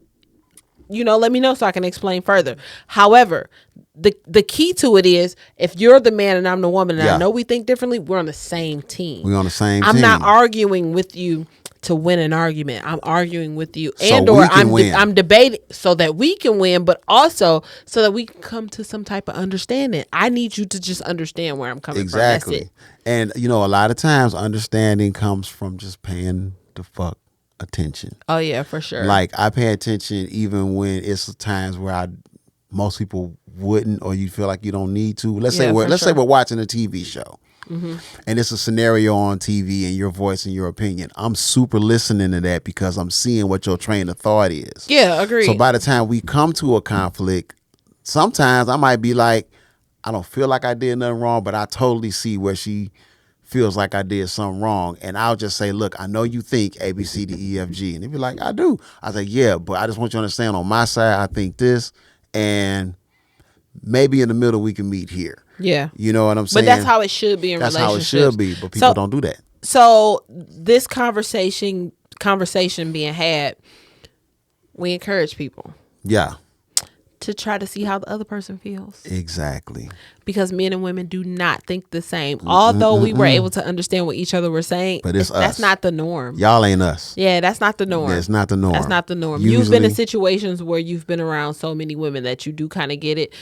let me know so I can explain further. However, the key to it is if you're the man and I'm the woman and I know we think differently, we're on the same team. We're on the same team. I'm not arguing with you to win an argument. I'm arguing with you win. I'm debating so that we can win, but also so that we can come to some type of understanding. I need you to just understand where I'm coming from. That's it. And a lot of times understanding comes from just paying the fuck attention. Oh yeah, for sure. Like I pay attention even when it's times where most people wouldn't, or you feel like you don't need to. Let's say we're watching a TV show. Mm-hmm. And it's a scenario on TV and your voice and your opinion. I'm super listening to that because I'm seeing what your train of thought is. Yeah, agreed. So by the time we come to a conflict, sometimes I might be like, I don't feel like I did nothing wrong, but I totally see where she feels like I did something wrong. And I'll just say, look, I know you think A, B, C, D, E, F, G. And they'd be like, I do. I say, yeah, but I just want you to understand on my side, I think this. And maybe in the middle we can meet here. Yeah. You know what I'm saying? But that's how it should be in relationships. That's how it should be, but people don't do that. So this conversation being had, we encourage people. Yeah. To try to see how the other person feels. Exactly. Because men and women do not think the same. Although we were able to understand what each other were saying, but that's us. Not the norm. Y'all ain't us. Yeah, that's not the norm. That's not the norm. That's not the norm. Usually, you've been in situations where you've been around so many women that you do kind of get it.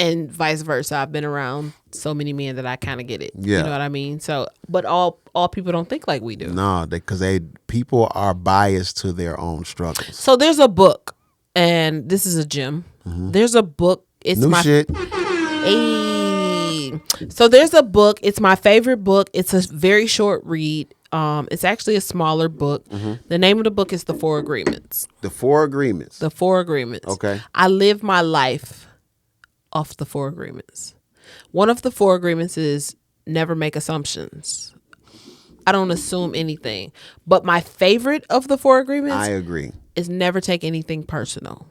And vice versa. I've been around so many men that I kind of get it. Yeah. You know what I mean? So, but all people don't think like we do. No, because people are biased to their own struggles. So there's a book, and this is a gem. Mm-hmm. There's a book. It's New shit. So there's a book. It's my favorite book. It's a very short read. It's actually a smaller book. Mm-hmm. The name of the book is The 4 Agreements. The 4 Agreements. The 4 Agreements. Okay. I live my life off the 4 agreements. One of the 4 agreements is never make assumptions. I don't assume anything. But my favorite of the 4 agreements, I agree, is never take anything personal.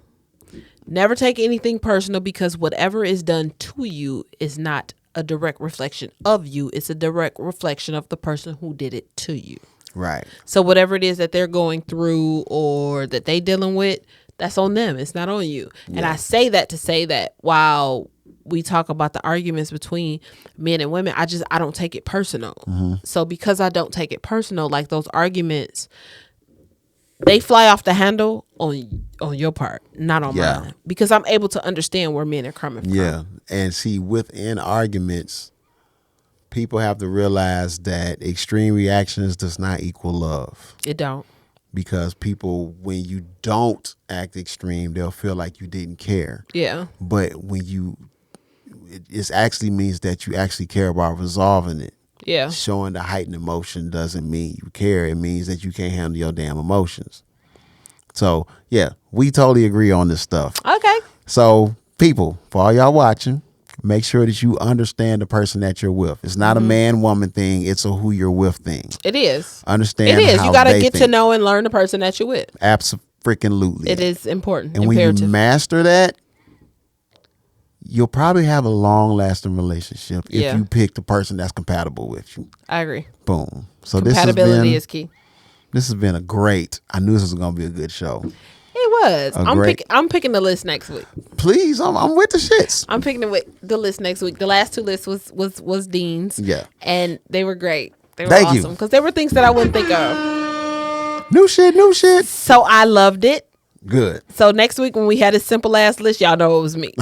Never take anything personal, because whatever is done to you is not a direct reflection of you. It's a direct reflection of the person who did it to you. Right. So whatever it is that they're going through or that they dealing with, that's on them. It's not on you. Yeah. And I say that to say that while we talk about the arguments between men and women, I don't take it personal. So because I don't take it personal, like those arguments, they fly off the handle on your part, not on mine, because I'm able to understand where men are coming from. Yeah, and see, within arguments, people have to realize that extreme reactions does not equal love. It don't. Because people, when you don't act extreme, they'll feel like you didn't care. Yeah. But when it actually means that you actually care about resolving it. Yeah. Showing the heightened emotion doesn't mean you care. It means that you can't handle your damn emotions. So, yeah, we totally agree on this stuff. Okay. So, people, for all y'all watching, make sure that you understand the person that you're with. It's not a man-woman thing. It's a who you're with thing. It is. Understand It is. how You got to they get to think. know and learn the person that you're with. Abso-freaking-lutely. It is important. And imperative. when you master that, you'll probably have a long-lasting relationship if you pick the person that's compatible with you. I agree. Boom. So Compatibility is key. This has been I knew this was going to be a good show. It was. I'm picking the list next week. Please, I'm with the shits. I'm picking the list next week. The last two lists was Dean's. Yeah. And they were great. They were Thank you. awesome. Because they were things that I wouldn't think of. New shit. So I loved it. Good. So next week when we had a simple ass list, y'all know it was me.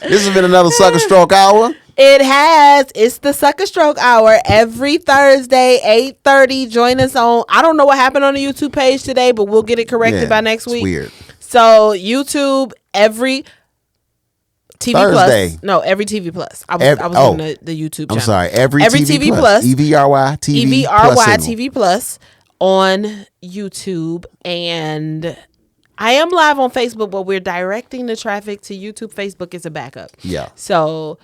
This has been another Sucker Stroke Hour. It has. It's the Sucker Stroke Hour every Thursday, 8:30. Join us on. I don't know what happened on the YouTube page today, but we'll get it corrected by next week. It's weird. So YouTube every TV Thursday. Plus. No, every TV Plus. I was on the YouTube channel. I'm sorry. Every TV Plus. EVRY TV Plus. TV Plus on YouTube. And I am live on Facebook, but we're directing the traffic to YouTube. Facebook is a backup. Yeah. So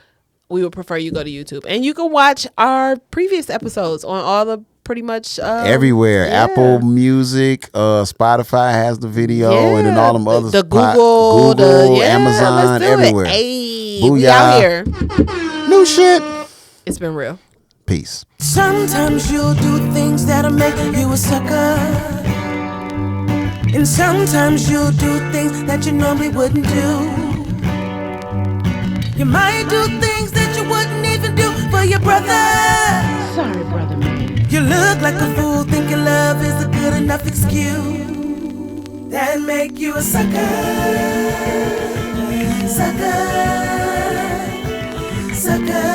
we would prefer you go to YouTube. And you can watch our previous episodes on all the pretty much everywhere. Yeah. Apple Music, Spotify has the video, and then all them other the Google, Amazon, let's do everywhere. It. Hey, Booyah. we out here. New shit. It's been real. Peace. Sometimes you'll do things that'll make you a sucker. And sometimes you'll do things that you normally wouldn't do. You might do things that you wouldn't even do for your brother. Sorry, brother man. You look like a fool, thinking love is a good enough excuse. That make you a sucker. Sucker. Sucker.